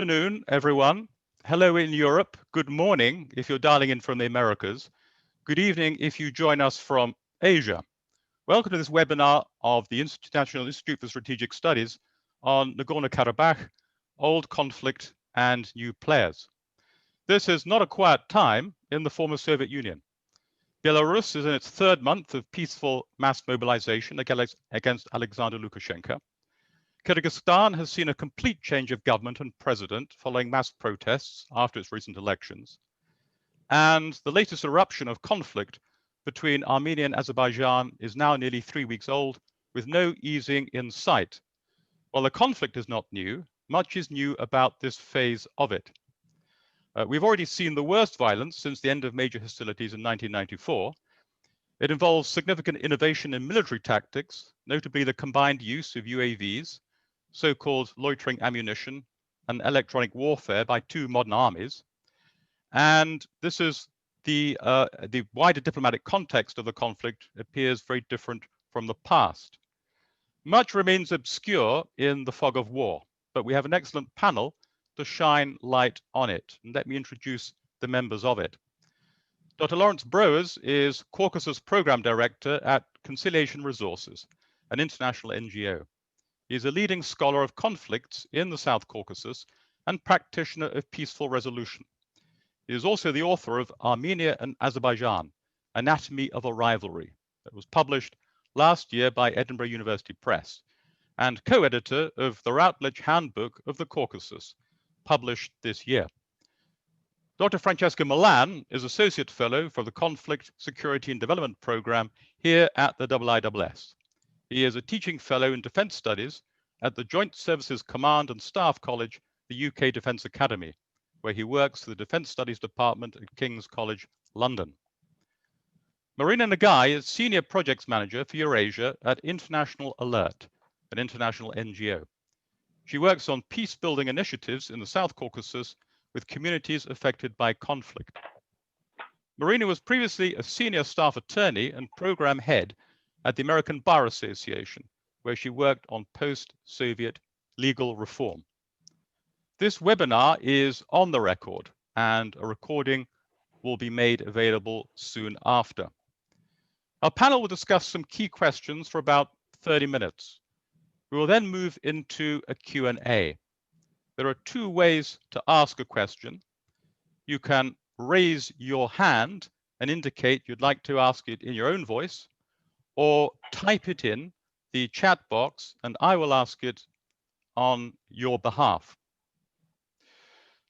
Afternoon, everyone. Hello in Europe. Good morning if you're dialing in from the Americas. Good evening if you join us from Asia. Welcome to this webinar of the International Institute for Strategic Studies on Nagorno-Karabakh, old conflict and new players. This is not a quiet time in the former Soviet Union. Belarus is in its third month of peaceful mass mobilization against Alexander Lukashenko. Kyrgyzstan has seen a complete change of government and president following mass protests after its recent elections. And the latest eruption of conflict between Armenia and Azerbaijan is now nearly 3 weeks old, with no easing in sight. While the conflict is not new, much is new about this phase of it. We've already seen the worst violence since the end of major hostilities in 1994. It involves significant innovation in military tactics, notably the combined use of UAVs, so-called loitering ammunition, and electronic warfare by two modern armies. And this is the wider diplomatic context of the conflict appears very different from the past. Much remains obscure in the fog of war, but we have an excellent panel to shine light on it. And let me introduce the members of it. Dr. Laurence Broers is Caucasus Program Director at Conciliation Resources, an international NGO. He is a leading scholar of conflicts in the South Caucasus and practitioner of peaceful resolution. He is also the author of Armenia and Azerbaijan, Anatomy of a Rivalry, that was published last year by Edinburgh University Press, and co-editor of the Routledge Handbook of the Caucasus, published this year. Dr. Francesco Milan is Associate Fellow for the Conflict, Security and Development Program here at the IISS. He is a teaching fellow in defense studies at the Joint Services Command and Staff College, the UK Defence Academy, where he works for the Defence Studies Department at King's College, London. Marina Nagai is Senior Projects Manager for Eurasia at International Alert, an international NGO. She works on peace-building initiatives in the South Caucasus with communities affected by conflict. Marina was previously a senior staff attorney and program head at the American Bar Association, where she worked on post-Soviet legal reform. This webinar is on the record, and a recording will be made available soon after. Our panel will discuss some key questions for about 30 minutes. We will then move into a Q&A. There are two ways to ask a question. You can raise your hand and indicate you'd like to ask it in your own voice, or type it in the chat box and I will ask it on your behalf.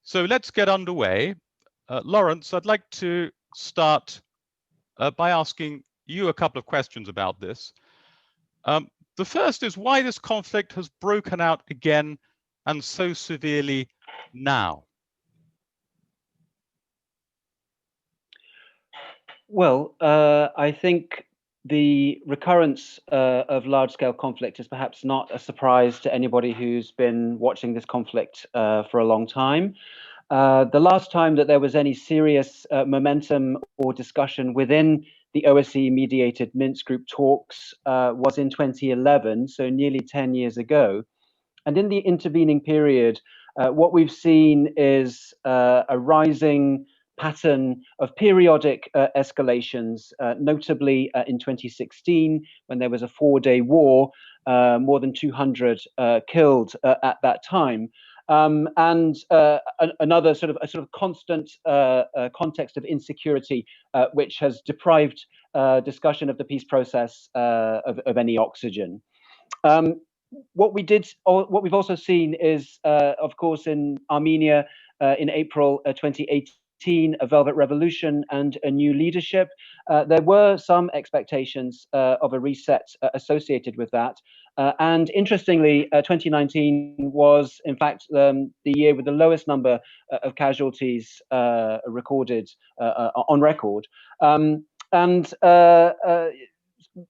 So let's get underway. Laurence, I'd like to start by asking you a couple of questions about this. The first is why this conflict has broken out again and so severely now. Well, I think the recurrence of large-scale conflict is perhaps not a surprise to anybody who's been watching this conflict for a long time. The last time that there was any serious momentum or discussion within the OSCE-mediated Minsk group talks was in 2011, so nearly 10 years ago. And in the intervening period, what we've seen is a rising pattern of periodic escalations, notably in 2016, when there was a 4-day war, more than 200 killed at that time. And another sort of constant context of insecurity, which has deprived discussion of the peace process of any oxygen. What we've also seen is, of course, in Armenia in April 2018, a velvet revolution and a new leadership. There were some expectations of a reset associated with that. And interestingly, 2019 was, in fact, the year with the lowest number of casualties recorded on record.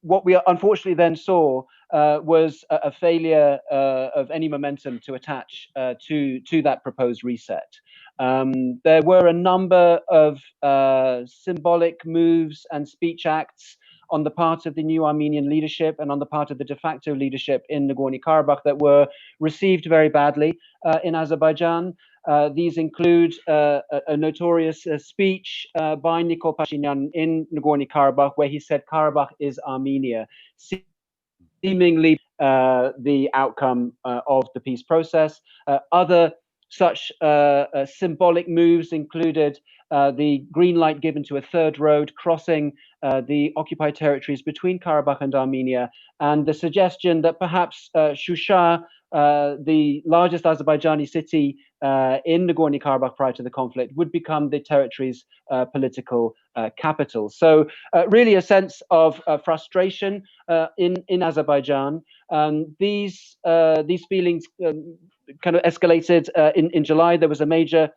What we unfortunately then saw was a failure of any momentum to attach to that proposed reset. There were a number of symbolic moves and speech acts on the part of the new Armenian leadership and on the part of the de facto leadership in Nagorno-Karabakh that were received very badly in Azerbaijan. These include a notorious speech by Nikol Pashinyan in Nagorno-Karabakh, where he said Karabakh is Armenia, seemingly the outcome of the peace process. Other such symbolic moves included the green light given to a third road crossing the occupied territories between Karabakh and Armenia, and the suggestion that perhaps Shusha, the largest Azerbaijani city in Nagorno-Karabakh prior to the conflict, would become the territory's political capital. So really a sense of frustration in Azerbaijan. These feelings kind of escalated in July. There was a major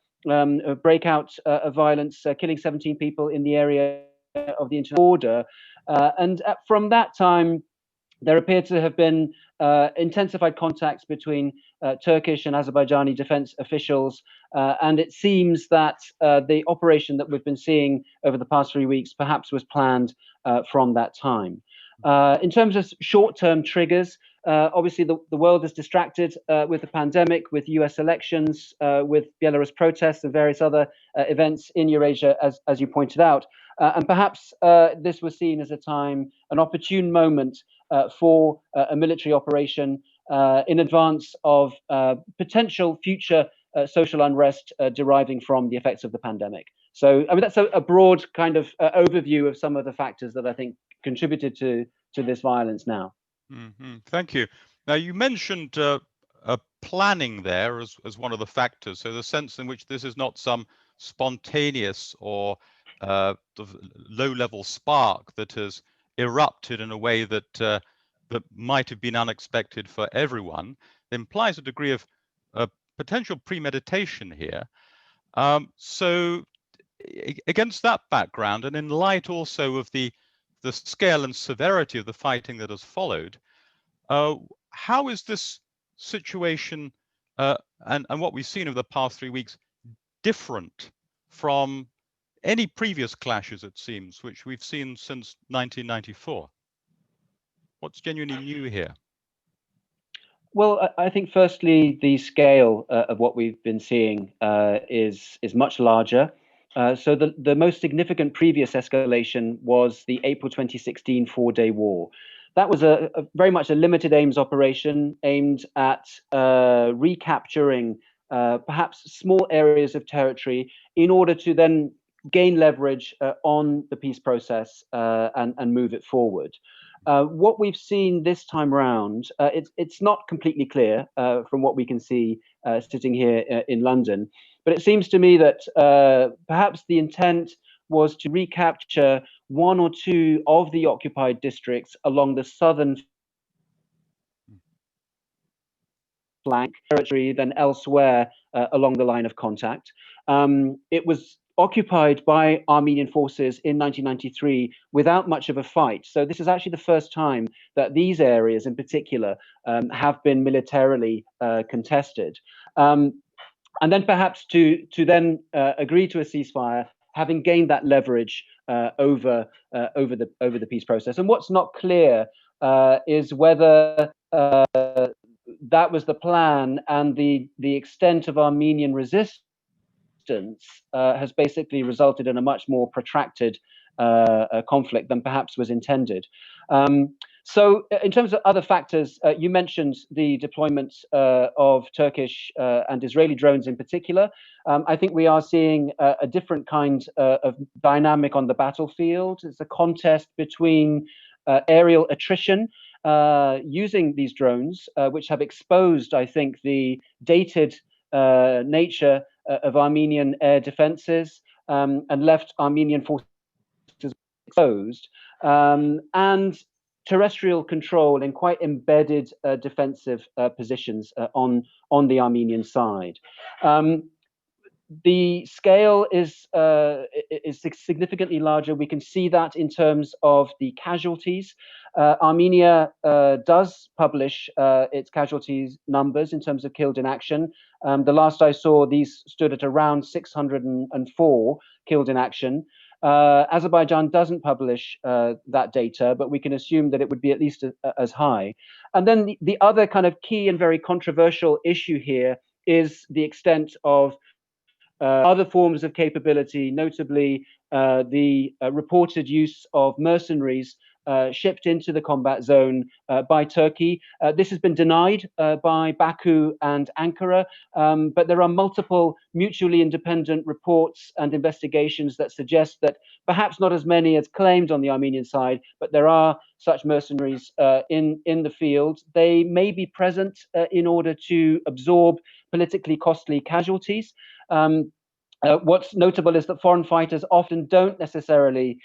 breakout of violence, killing 17 people in the area of the international border. And from that time, there appeared to have been intensified contacts between Turkish and Azerbaijani defense officials. And it seems that the operation that we've been seeing over the past 3 weeks perhaps was planned from that time. In terms of short-term triggers, obviously the world is distracted with the pandemic, with US elections, with Belarus protests and various other events in Eurasia, as you pointed out. And perhaps this was seen as an opportune moment for a military operation in advance of potential future social unrest deriving from the effects of the pandemic. So, I mean, that's a broad kind of overview of some of the factors that I think contributed to this violence now. Mm-hmm. Thank you. Now, you mentioned planning there as one of the factors. So the sense in which this is not some spontaneous or low-level spark that has erupted in a way that that might have been unexpected for everyone, implies a degree of potential premeditation here. So against that background, and in light also of the scale and severity of the fighting that has followed, how is this situation and what we've seen over the past 3 weeks different from any previous clashes, it seems, which we've seen since 1994? What's genuinely new here? Well, I think firstly, the scale of what we've been seeing is much larger. So the most significant previous escalation was the April 2016 four-day war. That was a very much a limited aims operation aimed at recapturing perhaps small areas of territory in order to then gain leverage on the peace process and move it forward. What we've seen this time round, it's not completely clear from what we can see sitting here in London, but it seems to me that perhaps the intent was to recapture one or two of the occupied districts along the southern flank territory than elsewhere along the line of contact. It was occupied by Armenian forces in 1993 without much of a fight. So this is actually the first time that these areas in particular have been militarily contested. And then perhaps to then agree to a ceasefire, having gained that leverage over the peace process. And what's not clear is whether that was the plan, and the extent of Armenian resistance has basically resulted in a much more protracted conflict than perhaps was intended. So in terms of other factors, you mentioned the deployment of Turkish and Israeli drones in particular. I think we are seeing a different kind of dynamic on the battlefield. It's a contest between aerial attrition using these drones, which have exposed, I think, the dated nature of Armenian air defenses and left Armenian forces exposed, and terrestrial control in quite embedded defensive positions on the Armenian side. The scale is significantly larger. We can see that in terms of the casualties. Armenia does publish its casualties numbers in terms of killed in action. The last I saw, these stood at around 604 killed in action. Azerbaijan doesn't publish that data, but we can assume that it would be at least as high. And then the other kind of key and very controversial issue here is the extent of other forms of capability, notably the reported use of mercenaries shipped into the combat zone by Turkey. This has been denied by Baku and Ankara, but there are multiple mutually independent reports and investigations that suggest that perhaps not as many as claimed on the Armenian side, but there are such mercenaries in the field. They may be present in order to absorb politically costly casualties. What's notable is that foreign fighters often don't necessarily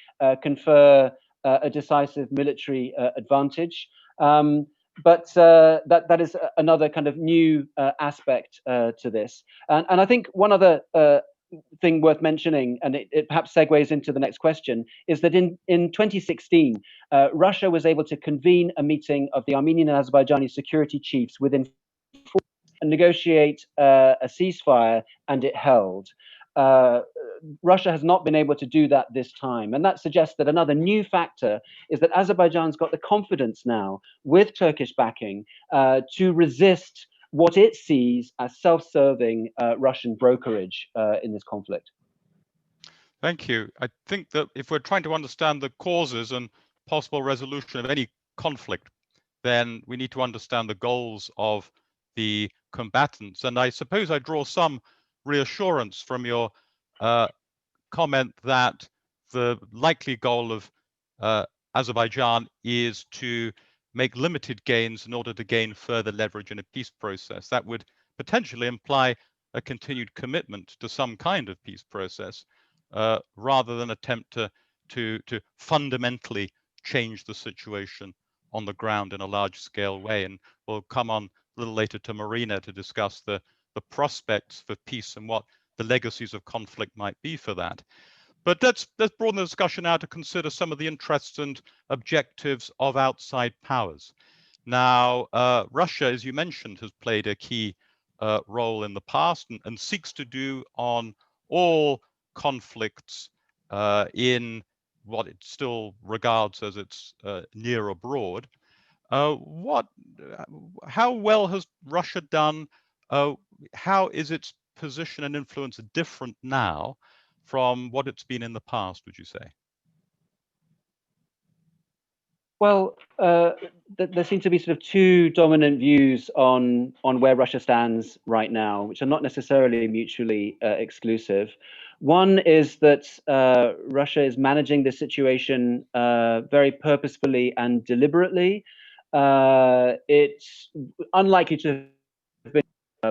confer a decisive military advantage. But that is another kind of new aspect to this. And I think one other thing worth mentioning, and it perhaps segues into the next question, is that in 2016, Russia was able to convene a meeting of the Armenian and Azerbaijani security chiefs within 4 and negotiate a ceasefire, and it held. Russia has not been able to do that this time. And that suggests that another new factor is that Azerbaijan's got the confidence now, with Turkish backing, to resist what it sees as self-serving Russian brokerage in this conflict. Thank you. I think that if we're trying to understand the causes and possible resolution of any conflict, then we need to understand the goals of the combatants. And I suppose I draw some reassurance from your comment that the likely goal of Azerbaijan is to make limited gains in order to gain further leverage in a peace process. That would potentially imply a continued commitment to some kind of peace process, rather than attempt to fundamentally change the situation on the ground in a large-scale way. And we'll come on a little later to Marina to discuss the prospects for peace and what the legacies of conflict might be for that. But let's broaden the discussion now to consider some of the interests and objectives of outside powers. Now, Russia, as you mentioned, has played a key role in the past and seeks to do on all conflicts in what it still regards as its near abroad. How well has Russia done? How is its position and influence different now from what it's been in the past, would you say? Well, there seem to be sort of 2 dominant views on where Russia stands right now, which are not necessarily mutually exclusive. One is that Russia is managing the situation very purposefully and deliberately. It's unlikely to have been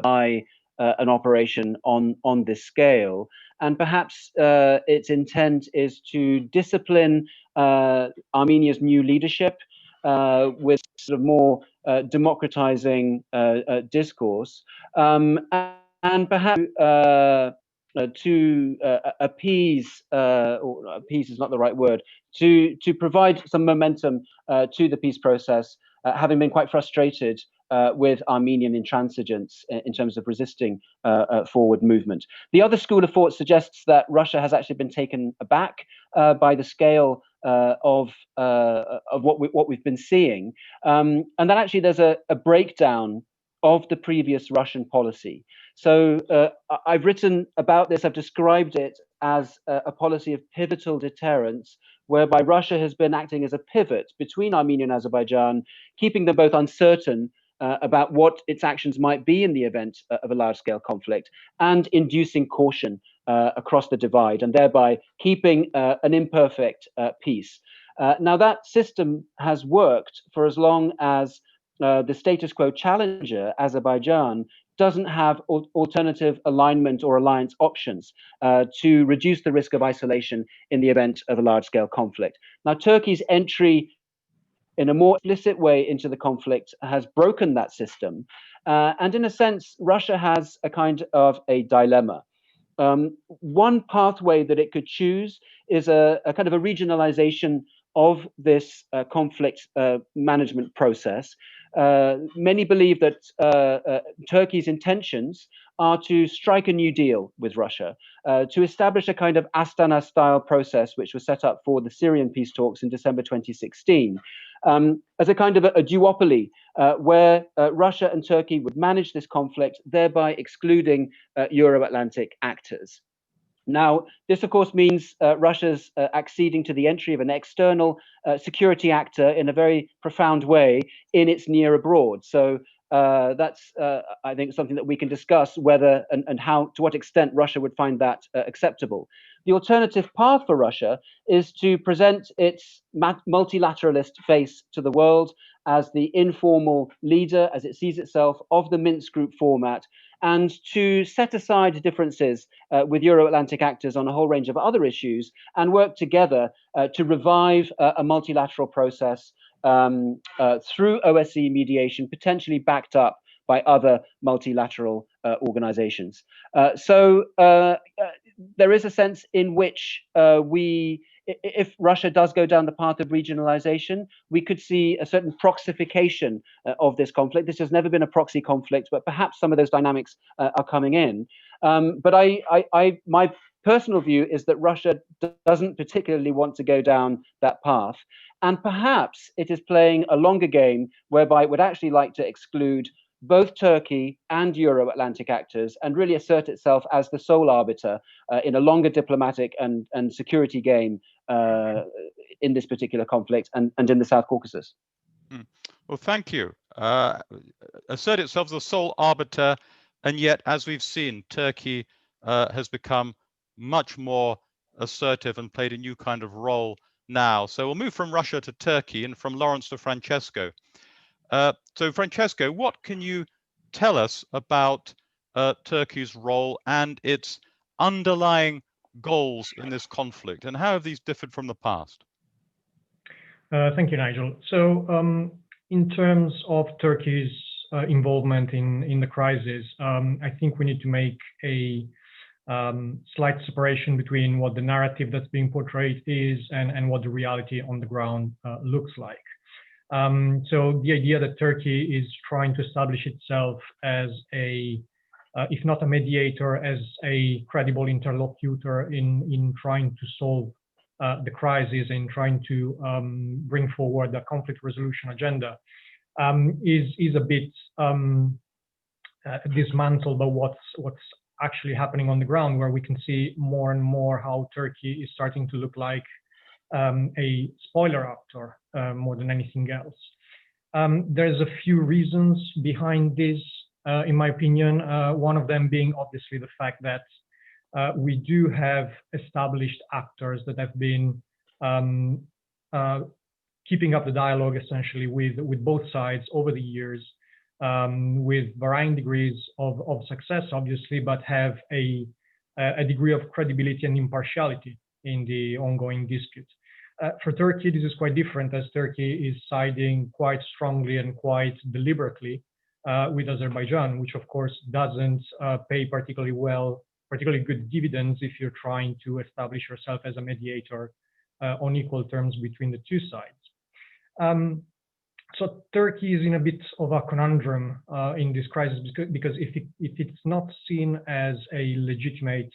by an operation on this scale. And perhaps its intent is to discipline Armenia's new leadership with sort of more democratizing discourse, and perhaps to appease, or appease is not the right word, to provide some momentum to the peace process, having been quite frustrated with Armenian intransigence in terms of resisting forward movement. The other school of thought suggests that Russia has actually been taken aback by the scale of what we've been seeing, and that actually there's a breakdown of the previous Russian policy. So I've written about this. I've described it as a policy of pivotal deterrence, whereby Russia has been acting as a pivot between Armenia and Azerbaijan, keeping them both uncertain about what its actions might be in the event of a large-scale conflict, and inducing caution across the divide, and thereby keeping an imperfect peace. Now, that system has worked for as long as the status quo challenger, Azerbaijan, doesn't have alternative alignment or alliance options to reduce the risk of isolation in the event of a large-scale conflict. Now, Turkey's entry in a more explicit way into the conflict has broken that system. And in a sense, Russia has a kind of a dilemma. One pathway that it could choose is a kind of a regionalization of this conflict management process. Many believe that Turkey's intentions are to strike a new deal with Russia, to establish a kind of Astana-style process, which was set up for the Syrian peace talks in December 2016, as a kind of a duopoly, where Russia and Turkey would manage this conflict, thereby excluding Euro-Atlantic actors. Now, this, of course, means Russia's acceding to the entry of an external security actor in a very profound way in its near abroad. So that's, I think, something that we can discuss whether and how, to what extent Russia would find that acceptable. The alternative path for Russia is to present its multilateralist face to the world as the informal leader, as it sees itself, of the Minsk group format, and to set aside differences with Euro-Atlantic actors on a whole range of other issues and work together to revive a multilateral process through OSCE mediation, potentially backed up by other multilateral organizations. So there is a sense in which if Russia does go down the path of regionalization, we could see a certain proxification of this conflict. This has never been a proxy conflict, but perhaps some of those dynamics are coming in. But my personal view is that Russia doesn't particularly want to go down that path. And perhaps it is playing a longer game whereby it would actually like to exclude both Turkey and Euro-Atlantic actors and really assert itself as the sole arbiter in a longer diplomatic and security game in this particular conflict and in the South Caucasus. Well, thank you. Assert itself as the sole arbiter, and yet, as we've seen, Turkey has become much more assertive and played a new kind of role now. So we'll move from Russia to Turkey and from Laurence to Francesco. So Francesco, what can you tell us about Turkey's role and its underlying goals in this conflict, and how have these differed from the past? Thank you, Nigel. So in terms of Turkey's involvement in the crisis, I think we need to make a slight separation between what the narrative that's being portrayed is and what the reality on the ground looks like. So the idea that Turkey is trying to establish itself as if not a mediator, as a credible interlocutor in trying to solve the crisis and trying to bring forward the conflict resolution agenda, is a bit dismantled by what's actually happening on the ground, where we can see more and more how Turkey is starting to look like a spoiler actor more than anything else. There's a few reasons behind this, in my opinion, one of them being obviously the fact that we do have established actors that have been keeping up the dialogue essentially with both sides over the years, with varying degrees of success, obviously, but have a degree of credibility and impartiality in the ongoing dispute. For Turkey, this is quite different, as Turkey is siding quite strongly and quite deliberately with Azerbaijan, which of course doesn't pay particularly good dividends if you're trying to establish yourself as a mediator on equal terms between the two sides. So Turkey is in a bit of a conundrum in this crisis, because if it's not seen as a legitimate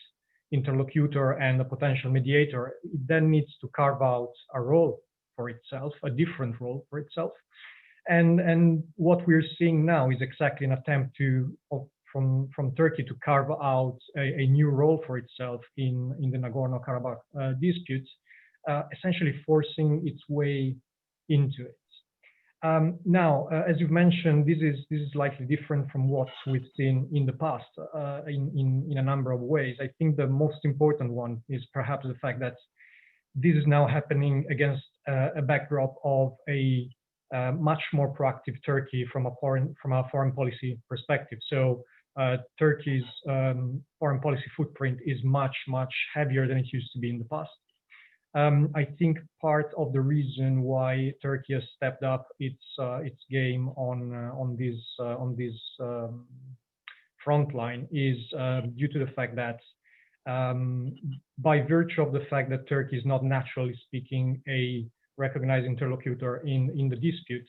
interlocutor and a potential mediator, it then needs to carve out a role for itself, a different role for itself. And what we're seeing now is exactly an attempt from Turkey to carve out a new role for itself in the Nagorno-Karabakh dispute, essentially forcing its way into it. Now, as you've mentioned, this is slightly different from what we've seen in the past in a number of ways. I think the most important one is perhaps the fact that this is now happening against a backdrop of a much more proactive Turkey from a foreign policy perspective. So Turkey's foreign policy footprint is much heavier than it used to be in the past. I think part of the reason why Turkey has stepped up its game on this front line is due to the fact that by virtue of the fact that Turkey is not naturally speaking a recognized interlocutor in the dispute,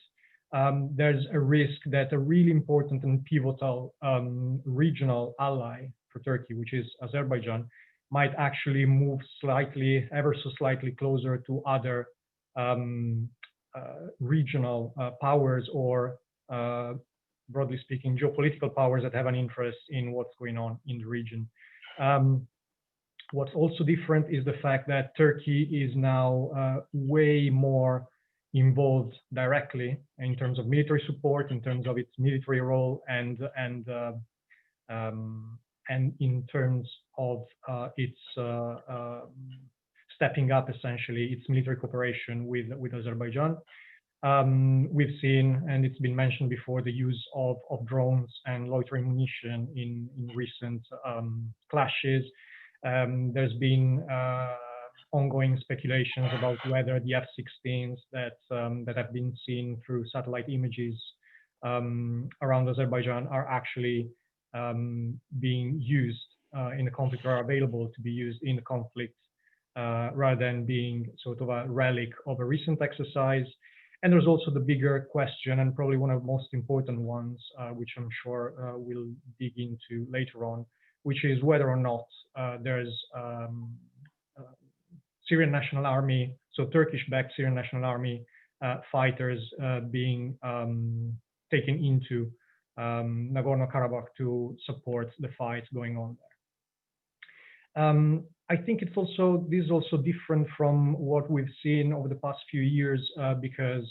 there's a risk that a really important and pivotal regional ally for Turkey, which is Azerbaijan, might actually move slightly, ever so slightly closer to other regional powers, or broadly speaking, geopolitical powers that have an interest in what's going on in the region. What's also different is the fact that Turkey is now way more involved directly in terms of military support, in terms of its military role, and in terms of its stepping up essentially its military cooperation with Azerbaijan. We've seen, and it's been mentioned before, the use of drones and loitering munition in recent clashes. There's been ongoing speculations about whether the F-16s that have been seen through satellite images around Azerbaijan are actually being used in the conflict, or are available to be used in the conflict, rather than being sort of a relic of a recent exercise. And there's also the bigger question, and probably one of the most important ones, which I'm sure we'll dig into later on, which is whether or not there's Syrian National Army, so Turkish-backed Syrian National Army fighters being taken into Nagorno-Karabakh to support the fight going on there. I think this is also different from what we've seen over the past few years, because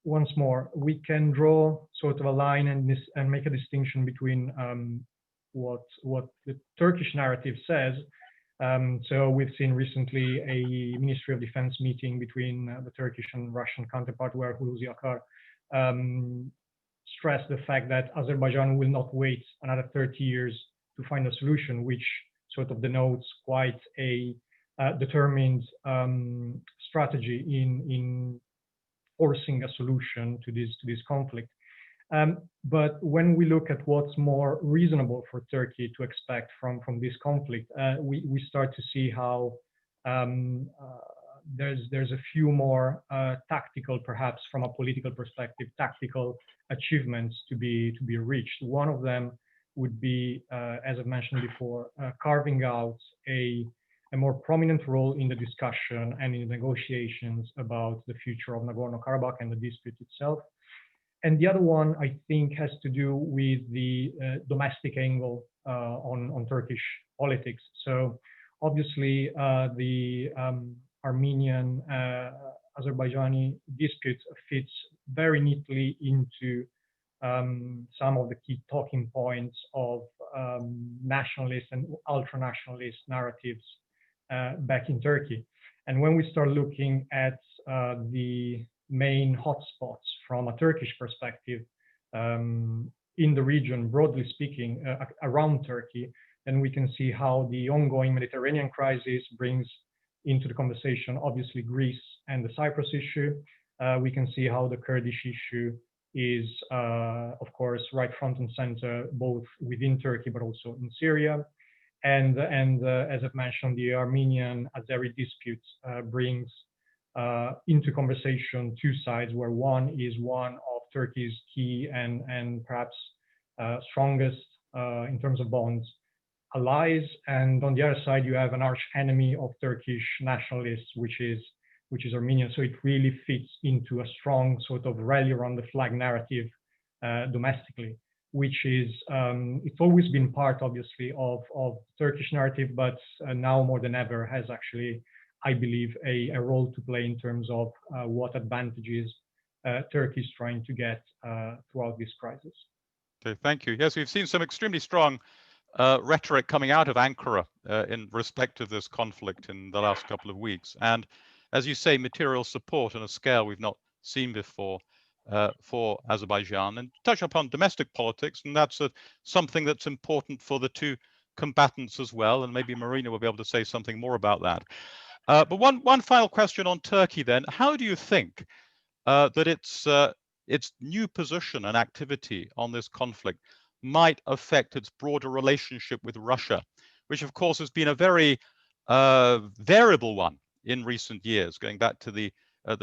once more, we can draw sort of a line and make a distinction between what the Turkish narrative says. So we've seen recently a Ministry of Defense meeting between the Turkish and Russian counterpart, where Hulusi Akar stressed the fact that Azerbaijan will not wait another 30 years to find a solution, which sort of denotes quite a determined strategy in forcing a solution to this conflict. But when we look at what's more reasonable for Turkey to expect from this conflict, we start to see how there's a few more tactical, perhaps from a political perspective, tactical achievements to be reached. One of them would be, as I've mentioned before, carving out a more prominent role in the discussion and in the negotiations about the future of Nagorno-Karabakh and the dispute itself. And the other one, I think, has to do with the domestic angle on Turkish politics. So obviously, the Armenian Azerbaijani dispute fits very neatly into some of the key talking points of nationalist and ultra-nationalist narratives back in Turkey. And when we start looking at the main hotspots from a Turkish perspective in the region, broadly speaking, around Turkey, then we can see how the ongoing Mediterranean crisis brings into the conversation, obviously, Greece and the Cyprus issue. We can see how the Kurdish issue is, of course, right front and center, both within Turkey, but also in Syria. And as I've mentioned, the Armenian-Azeri dispute brings into conversation two sides, where one is one of Turkey's key and perhaps strongest in terms of bonds allies, and on the other side you have an arch enemy of Turkish nationalists, which is Armenia. So it really fits into a strong sort of rally around the flag narrative domestically, which is it's always been part, obviously, of Turkish narrative, but now more than ever has actually, I believe, a role to play in terms of what advantages Turkey is trying to get throughout this crisis. Okay, thank you. Yes, we've seen some extremely strong rhetoric coming out of Ankara in respect of this conflict in the last couple of weeks. And as you say, material support on a scale we've not seen before for Azerbaijan, and touch upon domestic politics. And that's something that's important for the two combatants as well. And maybe Marina will be able to say something more about that. But one final question on Turkey then. How do you think that its new position and activity on this conflict might affect its broader relationship with Russia, which of course has been a very variable one in recent years, going back to the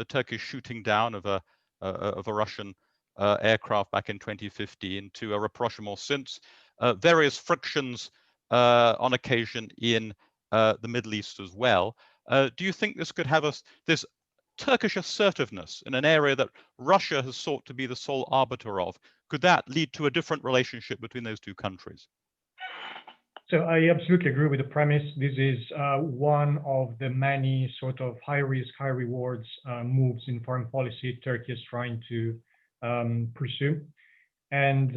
Turkish shooting down of a of a Russian aircraft back in 2015 to a rapprochement since, various frictions on occasion in the Middle East as well. Do you think this could have this Turkish assertiveness in an area that Russia has sought to be the sole arbiter of? Could that lead to a different relationship between those two countries? So I absolutely agree with the premise. This is one of the many sort of high risk, high rewards moves in foreign policy Turkey is trying to pursue. And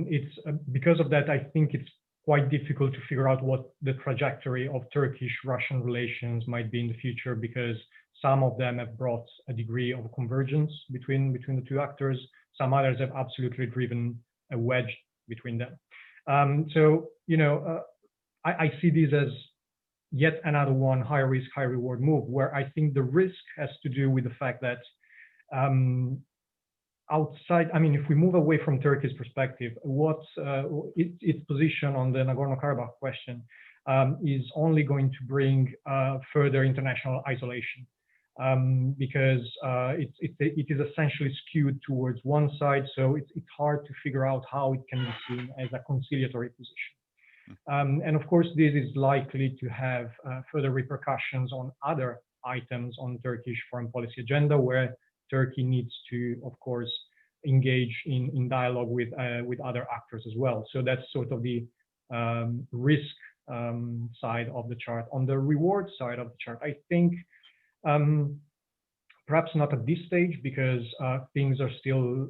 it's because of that, I think it's quite difficult to figure out what the trajectory of Turkish-Russian relations might be in the future, because some of them have brought a degree of convergence between the two actors. Some others have absolutely driven a wedge between them. So, you know, I see this as yet another one high risk, high reward move, where I think the risk has to do with the fact that outside, I mean, if we move away from Turkey's perspective, what's its position on the Nagorno-Karabakh question is only going to bring further international isolation, because it is essentially skewed towards one side. So it's hard to figure out how it can be seen as a conciliatory position. And of course, this is likely to have further repercussions on other items on Turkish foreign policy agenda, where Turkey needs to, of course, engage in dialogue with other actors as well. So that's sort of the risk side of the chart. On the reward side of the chart, I think perhaps not at this stage, because things are still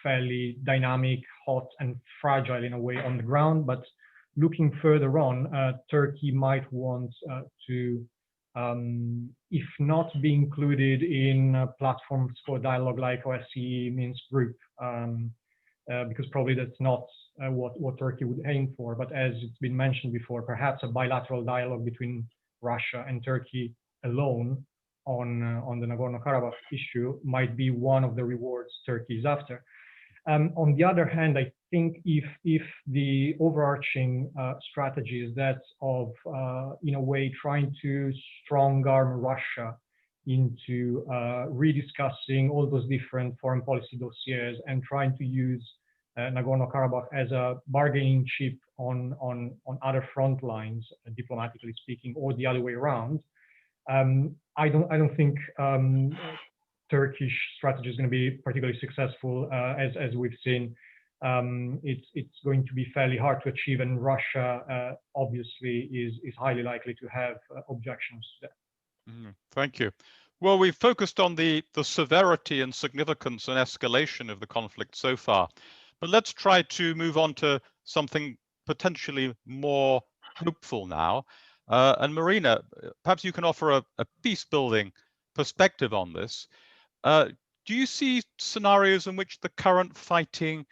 fairly dynamic, hot, and fragile in a way on the ground. But looking further on, Turkey might want to, if not be included in platforms for dialogue like OSCE Minsk Group, because probably that's not what Turkey would aim for. But as it's been mentioned before, perhaps a bilateral dialogue between Russia and Turkey alone on the Nagorno-Karabakh issue might be one of the rewards Turkey is after. On the other hand, I think if the overarching strategy is that of, in a way, trying to strong-arm Russia into rediscussing all those different foreign policy dossiers and trying to use Nagorno-Karabakh as a bargaining chip on other front lines, diplomatically speaking, or the other way around, I don't think Turkish strategy is going to be particularly successful, as we've seen. It's going to be fairly hard to achieve, and Russia obviously is highly likely to have objections to that. Thank you. Well, we've focused on the severity and significance and escalation of the conflict so far, but let's try to move on to something potentially more hopeful now. And Marina, perhaps you can offer a peace-building perspective on this. Do you see scenarios in which the current fighting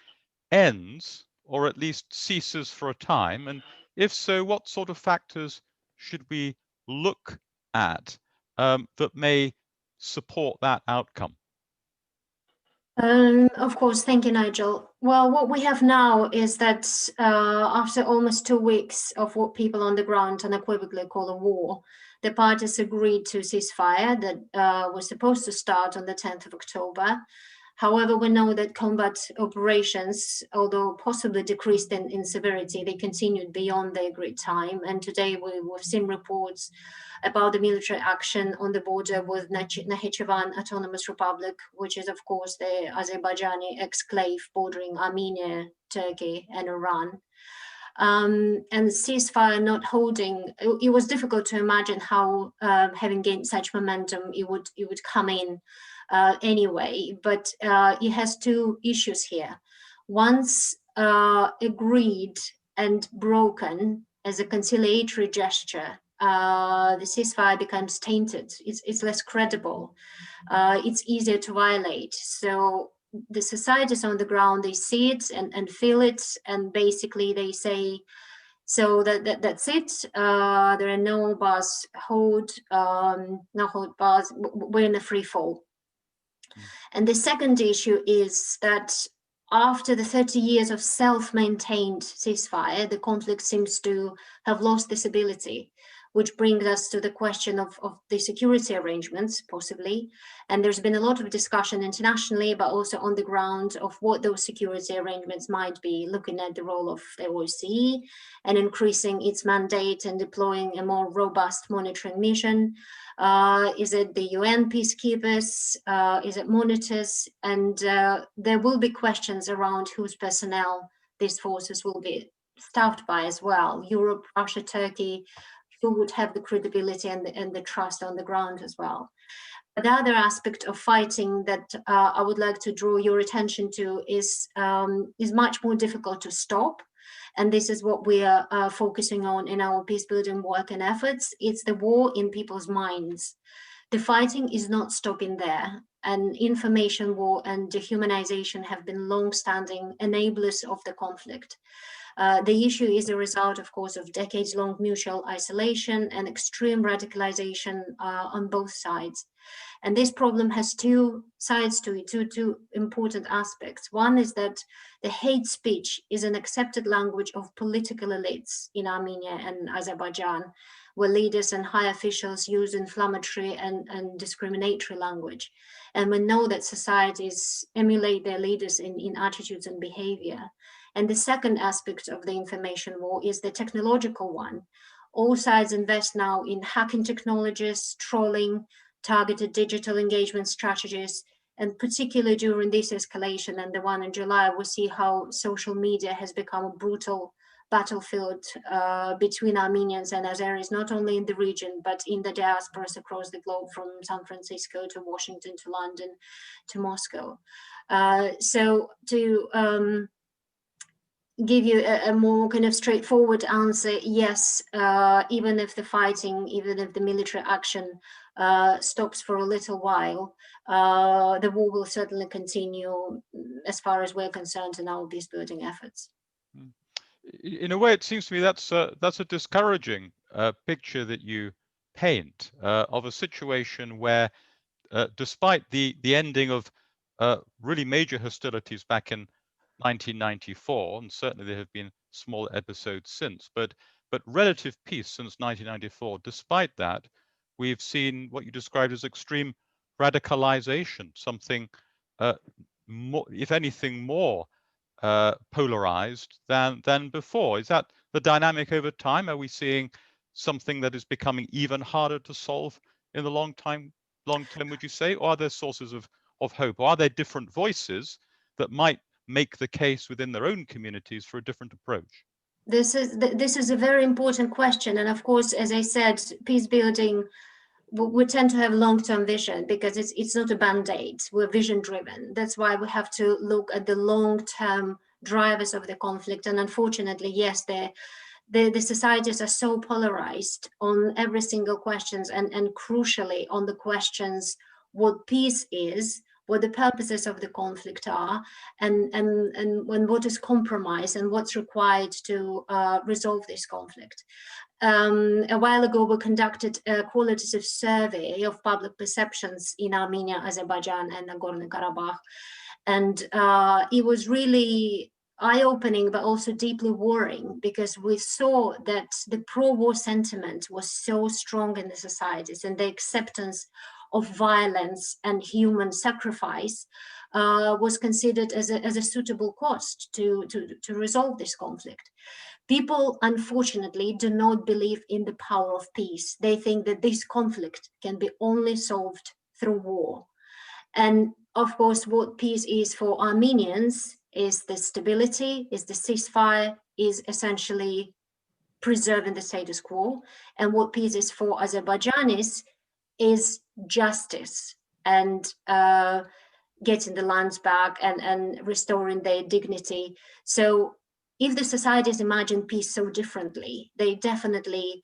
ends, or at least ceases for a time? And if so, what sort of factors should we look at that may support that outcome? Of course, thank you, Nigel. Well, what we have now is that after almost 2 weeks of what people on the ground unequivocally call a war, the parties agreed to a ceasefire that was supposed to start on the 10th of October. However, we know that combat operations, although possibly decreased in severity, they continued beyond the agreed time. And today we've seen reports about the military action on the border with Nakhchivan Autonomous Republic, which is, of course, the Azerbaijani exclave bordering Armenia, Turkey, and Iran. And ceasefire not holding, it was difficult to imagine how, having gained such momentum, it would come in anyway. But it has two issues here. Once agreed and broken as a conciliatory gesture, the ceasefire becomes tainted. It's less credible. It's easier to violate. So the societies on the ground, they see it and feel it, and basically they say, so that's it. There are no bars hold, no hold bars. We're in a free fall. And the second issue is that after the 30 years of self-maintained ceasefire, the conflict seems to have lost this ability. which brings us to the question of the security arrangements, possibly. And there's been a lot of discussion internationally, but also on the ground, of what those security arrangements might be, looking at the role of the OSCE and increasing its mandate and deploying a more robust monitoring mission. Is it the UN peacekeepers? Is it monitors? And there will be questions around whose personnel these forces will be staffed by as well. Europe, Russia, Turkey, who would have the credibility and the trust on the ground as well. The other aspect of fighting that I would like to draw your attention to is much more difficult to stop. And this is what we are focusing on in our peace building work and efforts. It's the war in people's minds. The fighting is not stopping there. And information war and dehumanization have been long-standing enablers of the conflict. The issue is a result, of course, of decades-long mutual isolation and extreme radicalization on both sides. And this problem has two sides to it, two important aspects. One is that the hate speech is an accepted language of political elites in Armenia and Azerbaijan, where leaders and high officials use inflammatory and discriminatory language. And we know that societies emulate their leaders in attitudes and behavior. And the second aspect of the information war is the technological one. All sides invest now in hacking technologies, trolling, targeted digital engagement strategies, and particularly during this escalation and the one in July, we see how social media has become a brutal battlefield between Armenians and Azeris, not only in the region, but in the diasporas across the globe, from San Francisco to Washington to London to Moscow. So to give you a more kind of straightforward answer, yes, even if the fighting, even if the military action stops for a little while, the war will certainly continue as far as we're concerned in our peace building efforts. In a way, it seems to me that's a discouraging picture that you paint of a situation where, despite the ending of really major hostilities back in 1994, and certainly there have been small episodes since, but relative peace since 1994. Despite that, we've seen what you described as extreme radicalization, something, more, if anything, more polarized than before. Is that the dynamic over time? Are we seeing something that is becoming even harder to solve in the long term, would you say? Or are there sources of hope? Or are there different voices that might make the case within their own communities for a different approach? This is a very important question. And of course, as I said, peace building, we tend to have long-term vision because it's not a band-aid. We're vision-driven. That's why we have to look at the long-term drivers of the conflict. And unfortunately, yes, the societies are so polarized on every single questions, and crucially on the questions what peace is, what the purposes of the conflict are, and when what is compromise and what's required to resolve this conflict. A while ago, we conducted a qualitative survey of public perceptions in Armenia, Azerbaijan, and Nagorno-Karabakh. And it was really eye-opening, but also deeply worrying, because we saw that the pro-war sentiment was so strong in the societies, and the acceptance of violence and human sacrifice was considered as a suitable cost to resolve this conflict. People, unfortunately, do not believe in the power of peace. They think that this conflict can be only solved through war. And of course, what peace is for Armenians is the stability, is the ceasefire, is essentially preserving the status quo. And what peace is for Azerbaijanis is justice and getting the lands back and restoring their dignity. So if the societies imagine peace so differently, they definitely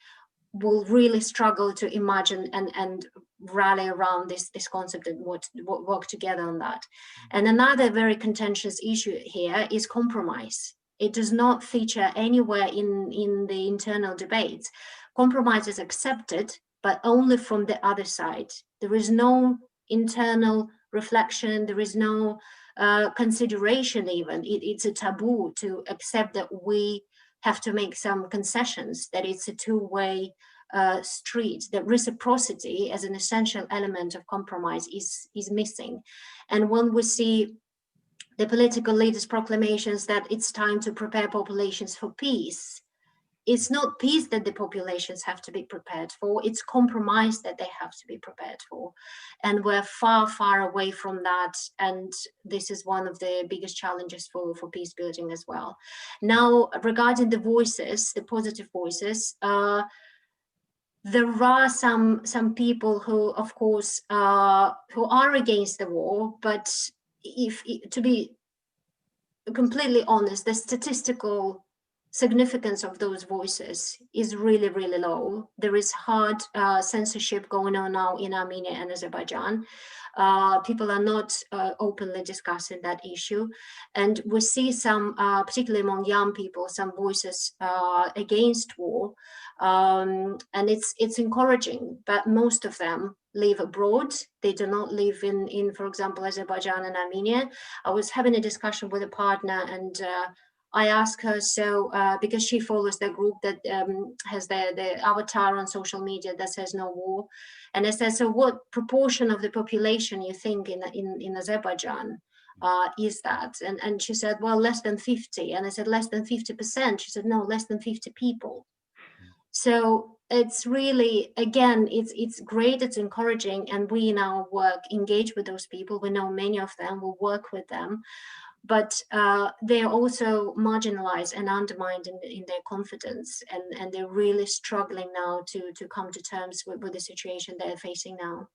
will really struggle to imagine and rally around this concept and work together on that. And another very contentious issue here is compromise. It does not feature anywhere in the internal debates. Compromise is accepted, but only from the other side. There is no internal reflection, there is no consideration even. It's a taboo to accept that we have to make some concessions, that it's a two-way street, that reciprocity as an essential element of compromise is missing. And when we see the political leaders' proclamations that it's time to prepare populations for peace, it's not peace that the populations have to be prepared for, it's compromise that they have to be prepared for. And we're far, far away from that. And this is one of the biggest challenges for peace building as well. Now, regarding the voices, the positive voices, there are some people who, of course, who are against the war, but to be completely honest, the statistical significance of those voices is really, really low. There is hard censorship going on now in Armenia and Azerbaijan. People are not openly discussing that issue. And we see some, particularly among young people, some voices against war. And it's encouraging, but most of them live abroad. They do not live in, for example, Azerbaijan and Armenia. I was having a discussion with a partner, and I asked her, so because she follows the group that has the avatar on social media that says no war, and I said, so what proportion of the population you think in Azerbaijan is that? And she said, well, less than 50. And I said, less than 50%. She said, no, less than 50 people. So it's really, again, it's great, it's encouraging, and we in our work engage with those people. We know many of them, we work with them, but they're also marginalized and undermined in their confidence, and they're really struggling now to come to terms with the situation they're facing now.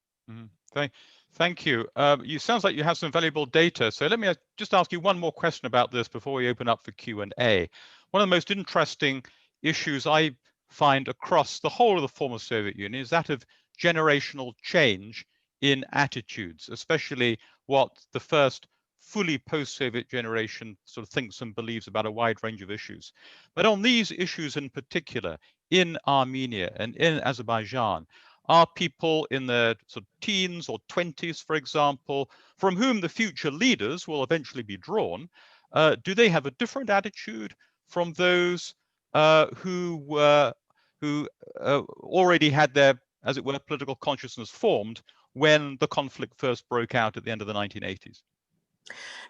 Thank you. You sounds like you have some valuable data. So let me just ask you one more question about this before we open up for Q&A. One of the most interesting issues I find across the whole of the former Soviet Union is that of generational change in attitudes, especially what the first fully post-Soviet generation sort of thinks and believes about a wide range of issues. But on these issues in particular, in Armenia and in Azerbaijan, are people in their sort of teens or 20s, for example, from whom the future leaders will eventually be drawn, do they have a different attitude from those who already had their, as it were, political consciousness formed when the conflict first broke out at the end of the 1980s?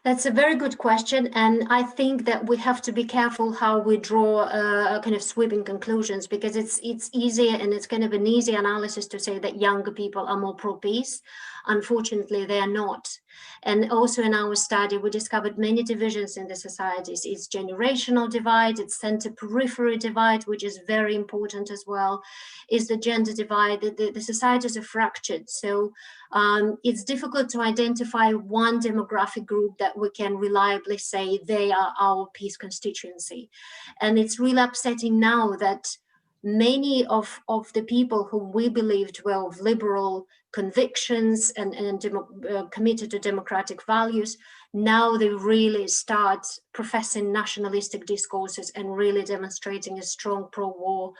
That's a very good question, and I think that we have to be careful how we draw kind of sweeping conclusions, because it's easier, and it's kind of an easy analysis to say that younger people are more pro-peace. Unfortunately, they are not. And also in our study, we discovered many divisions in the societies. It's generational divide, it's center-periphery divide, which is very important as well. It's the gender divide. The societies are fractured. So it's difficult to identify one demographic group that we can reliably say they are our peace constituency. And it's really upsetting now that many of the people whom we believed were of liberal convictions and committed to democratic values, now they really start professing nationalistic discourses and really demonstrating a strong pro-war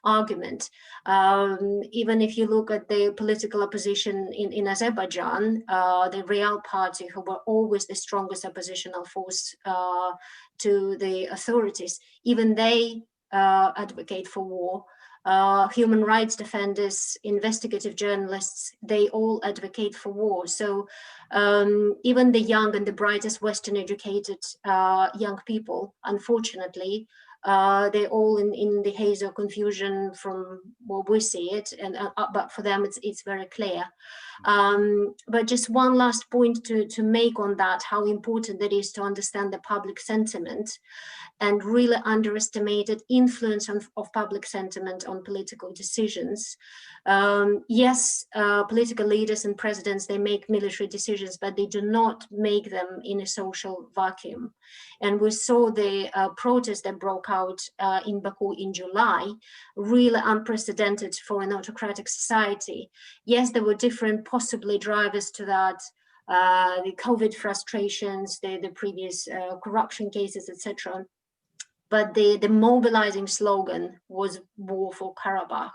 argument. Even if you look at the political opposition in Azerbaijan, the Real Party, who were always the strongest oppositional force to the authorities, even they advocate for war. Human rights defenders, investigative journalists, they all advocate for war. So even the young and the brightest Western educated young people, unfortunately, they're all in the haze of confusion from what we see it, and but for them it's very clear. But just one last point to make on that, how important it is to understand the public sentiment and really underestimated influence of public sentiment on political decisions. Yes, political leaders and presidents, they make military decisions, but they do not make them in a social vacuum. And we saw the protest that broke out in Baku in July, really unprecedented for an autocratic society. Yes, there were different possibly drivers to that, the COVID frustrations, the previous corruption cases, etc. But the mobilizing slogan was war for Karabakh.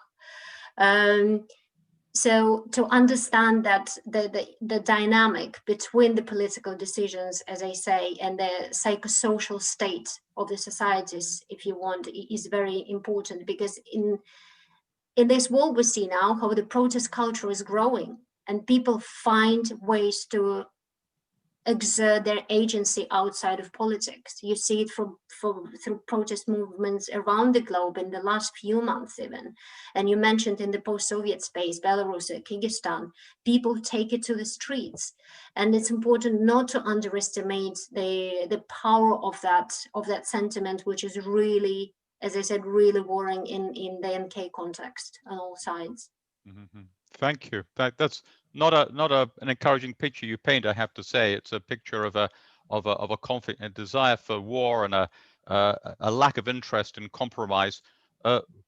So to understand that the dynamic between the political decisions, as I say, and the psychosocial state of the societies, if you want, is very important, because in this world we see now how the protest culture is growing and people find ways to exert their agency outside of politics. You see it through protest movements around the globe in the last few months even. And you mentioned in the post-Soviet space, Belarus, Kyrgyzstan, people take it to the streets. And it's important not to underestimate the power of that sentiment, which is really, as I said, really warring in the MK context on all sides. Mm-hmm. Thank you. That's not an encouraging picture you paint, I have to say. It's a picture of a conflict and a desire for war and a lack of interest in compromise,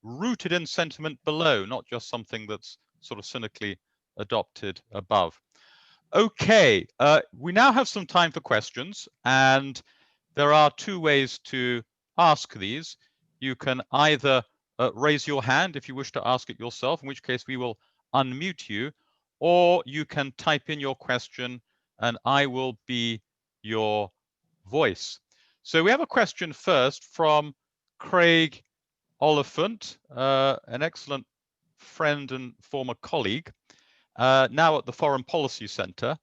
rooted in sentiment below, not just something that's sort of cynically adopted above. Okay, we now have some time for questions, and there are two ways to ask these. You can either raise your hand if you wish to ask it yourself, in which case we will unmute you, or you can type in your question and I will be your voice. So we have a question first from Craig Oliphant, an excellent friend and former colleague, now at the Foreign Policy Center.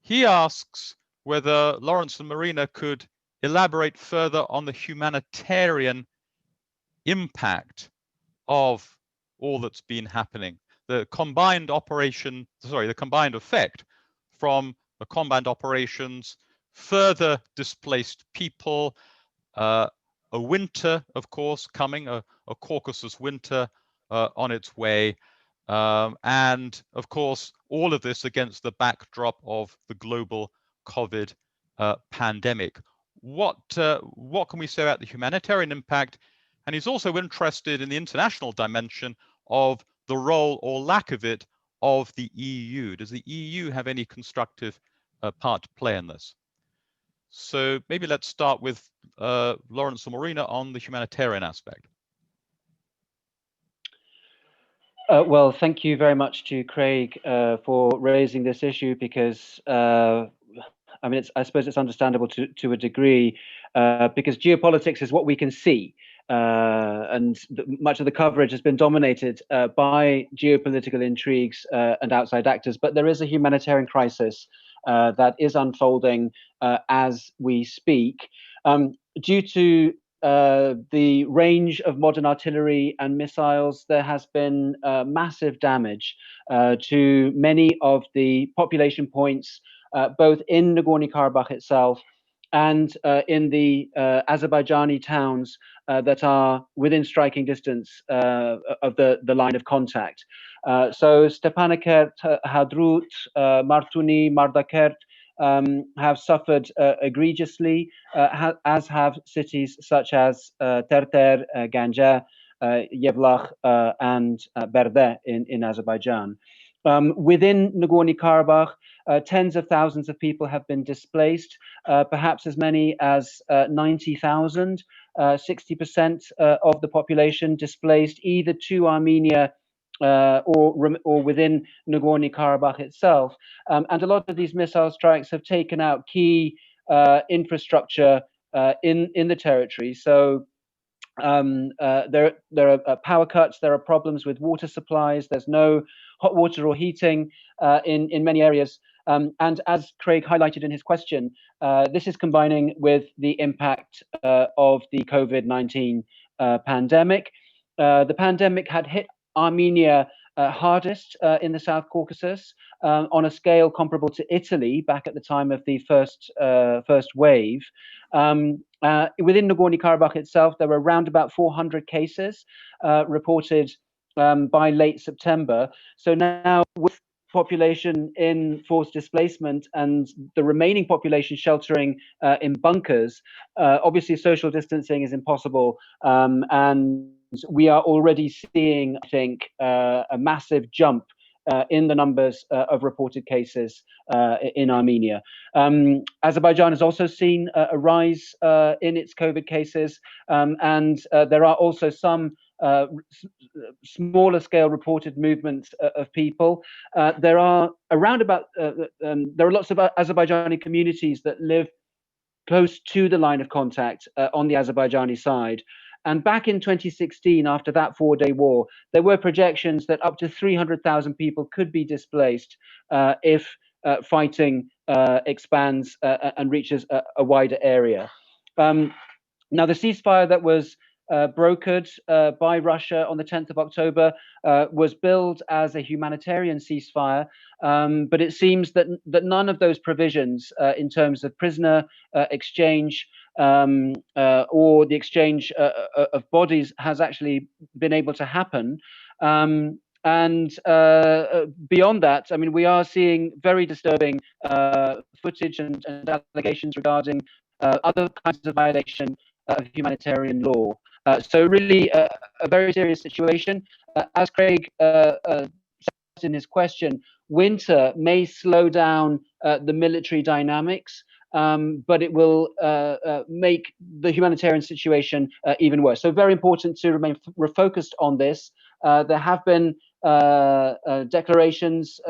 He asks whether Laurence and Marina could elaborate further on the humanitarian impact of all that's been happening, the combined effect from the combat operations, further displaced people, a winter, of course, coming, a Caucasus winter on its way, and of course, all of this against the backdrop of the global COVID pandemic. What can we say about the humanitarian impact? And he's also interested in the international dimension of the role or lack of it of the EU. Does the EU have any constructive part to play in this? So maybe let's start with Laurence and Marina on the humanitarian aspect. Well, thank you very much to Craig for raising this issue, because I mean, I suppose it's understandable to a degree, because geopolitics is what we can see, and much of the coverage has been dominated by geopolitical intrigues and outside actors. But there is a humanitarian crisis that is unfolding as we speak, due to the range of modern artillery and missiles. There has been massive damage to many of the population points, both in Nagorno-Karabakh itself and in the Azerbaijani towns that are within striking distance of the line of contact. So Stepanakert, Hadrut, Martuni, Mardakert have suffered egregiously, as have cities such as Terter, Ganja, Yevlakh, and Berde in Azerbaijan. Within Nagorno-Karabakh, tens of thousands of people have been displaced, perhaps as many as 90,000, 60% of the population displaced either to Armenia or within Nagorno-Karabakh itself. And a lot of these missile strikes have taken out key infrastructure in the territory. So there are power cuts, there are problems with water supplies, there's no hot water or heating in many areas. And as Craig highlighted in his question, this is combining with the impact of the COVID-19 pandemic. The pandemic had hit Armenia hardest in the South Caucasus, on a scale comparable to Italy back at the time of the first wave. Within Nagorno-Karabakh itself, there were around about 400 cases reported by late September. So now, with population in forced displacement and the remaining population sheltering in bunkers, obviously social distancing is impossible, and we are already seeing, I think, a massive jump in the numbers of reported cases in Armenia. Azerbaijan has also seen a rise in its COVID cases, and there are also some smaller scale reported movements of people. There are around about there are lots of Azerbaijani communities that live close to the line of contact on the Azerbaijani side, And back in 2016, after that 4-day war, there were projections that up to 300,000 people could be displaced if fighting expands and reaches a wider area. Now, the ceasefire that was brokered by Russia on the 10th of October was billed as a humanitarian ceasefire, but it seems that none of those provisions in terms of prisoner exchange or the exchange of bodies has actually been able to happen. And beyond that, I mean, we are seeing very disturbing footage and allegations regarding other kinds of violation of humanitarian law. So really a very serious situation. As Craig said in his question, winter may slow down the military dynamics, but it will make the humanitarian situation even worse. So very important to remain focused on this. There have been declarations,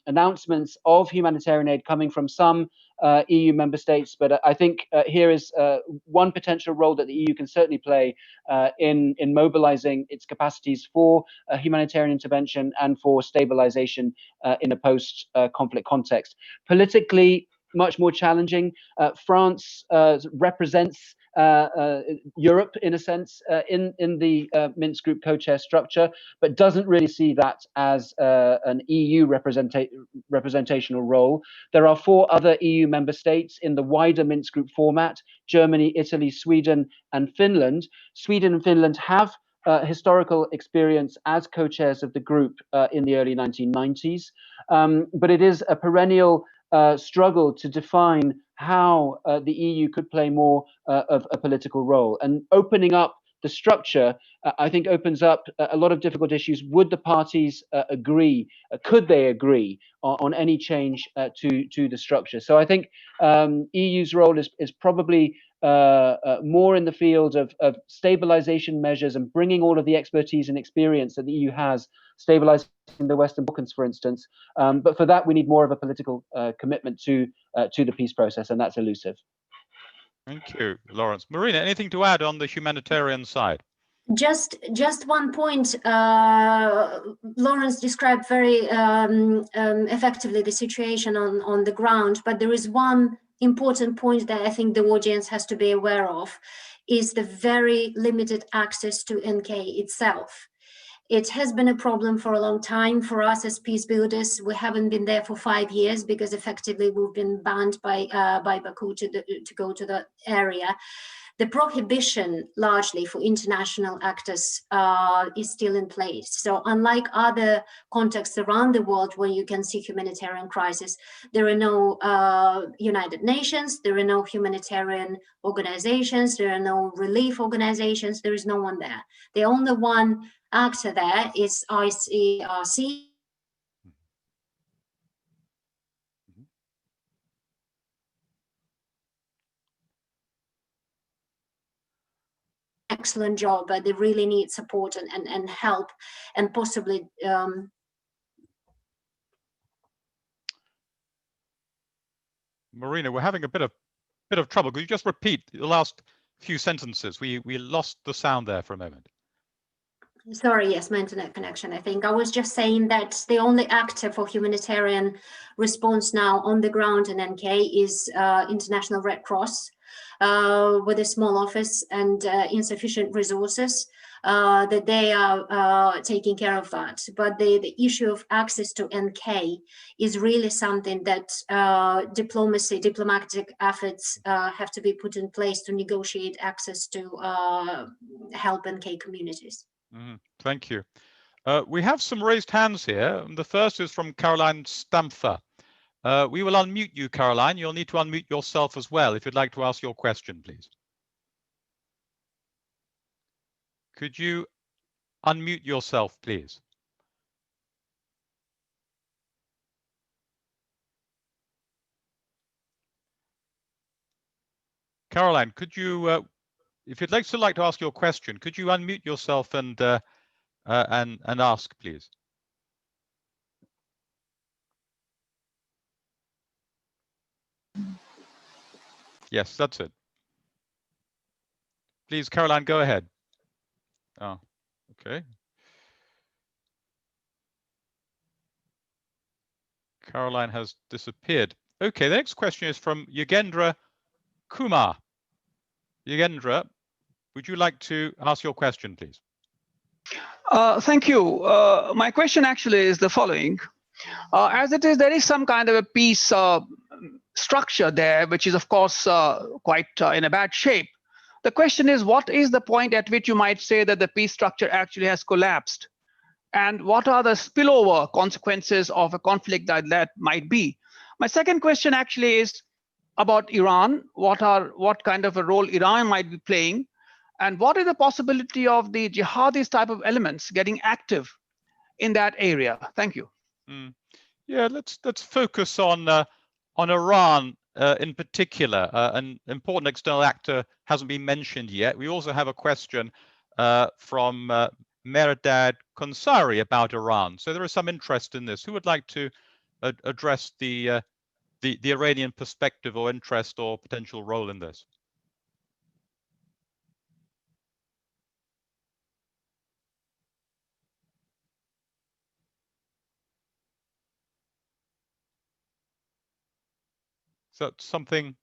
announcements of humanitarian aid coming from some EU member states, but I think here is one potential role that the EU can certainly play in mobilizing its capacities for humanitarian intervention and for stabilization in a post-conflict context. Politically, much more challenging. France represents Europe in a sense in the Minsk Group co-chair structure, but doesn't really see that as an EU representational role. There are 4 other EU member states in the wider Minsk Group format: Germany, Italy, Sweden, and Finland. Sweden and Finland have historical experience as co-chairs of the group in the early 1990s, but it is a perennial struggle to define how the EU could play more of a political role. And opening up the structure, I think, opens up a lot of difficult issues. Would the parties agree? Could they agree on any change to the structure? So I think EU's role is probably more in the field of stabilization measures and bringing all of the expertise and experience that the EU has, stabilizing the Western Balkans, for instance. But for that, we need more of a political commitment to the peace process, and that's elusive. Thank you, Laurence. Marina, anything to add on the humanitarian side? Just one point. Laurence described very effectively the situation on the ground, but there is one important point that I think the audience has to be aware of, is the very limited access to NK itself. It has been a problem for a long time for us as peace builders. We haven't been there for 5 years because effectively we've been banned by Baku to go to the area. The prohibition largely for international actors is still in place. So unlike other contexts around the world where you can see humanitarian crisis, there are no United Nations, there are no humanitarian organizations, there are no relief organizations, there is no one there. The only one actor there is ICRC. Excellent job, but they really need support and help, and possibly Marina, we're having a bit of trouble. Could you just repeat the last few sentences? We lost the sound there for a moment. Sorry, yes, my internet connection. I think I was just saying that the only actor for humanitarian response now on the ground in NK is International Red Cross, with a small office and insufficient resources, that they are taking care of that. But the issue of access to NK is really something that diplomatic efforts have to be put in place to negotiate access to help NK communities. Thank you. We have some raised hands here. The first is from Caroline Stampfer. We will unmute you, Caroline. You'll need to unmute yourself as well if you'd like to ask your question, please. Could you unmute yourself, please? Caroline, could you, if you'd like to ask your question, could you unmute yourself and ask, please? Yes, that's it. Please, Caroline, go ahead. Oh, okay. Caroline has disappeared. Okay, the next question is from Yogendra Kumar. Yogendra, would you like to ask your question, please? Thank you. My question actually is the following. As it is, there is some kind of a peace structure there, which is, of course, quite in a bad shape. The question is, what is the point at which you might say that the peace structure actually has collapsed? And what are the spillover consequences of a conflict that might be? My second question actually is about Iran. What kind of a role Iran might be playing? And what is the possibility of the jihadist type of elements getting active in that area? Thank you. Yeah, let's focus on Iran in particular. An important external actor hasn't been mentioned yet. We also have a question from Mehrdad Konsari about Iran. So there is some interest in this. Who would like to address the Iranian perspective or interest or potential role in this? Is that something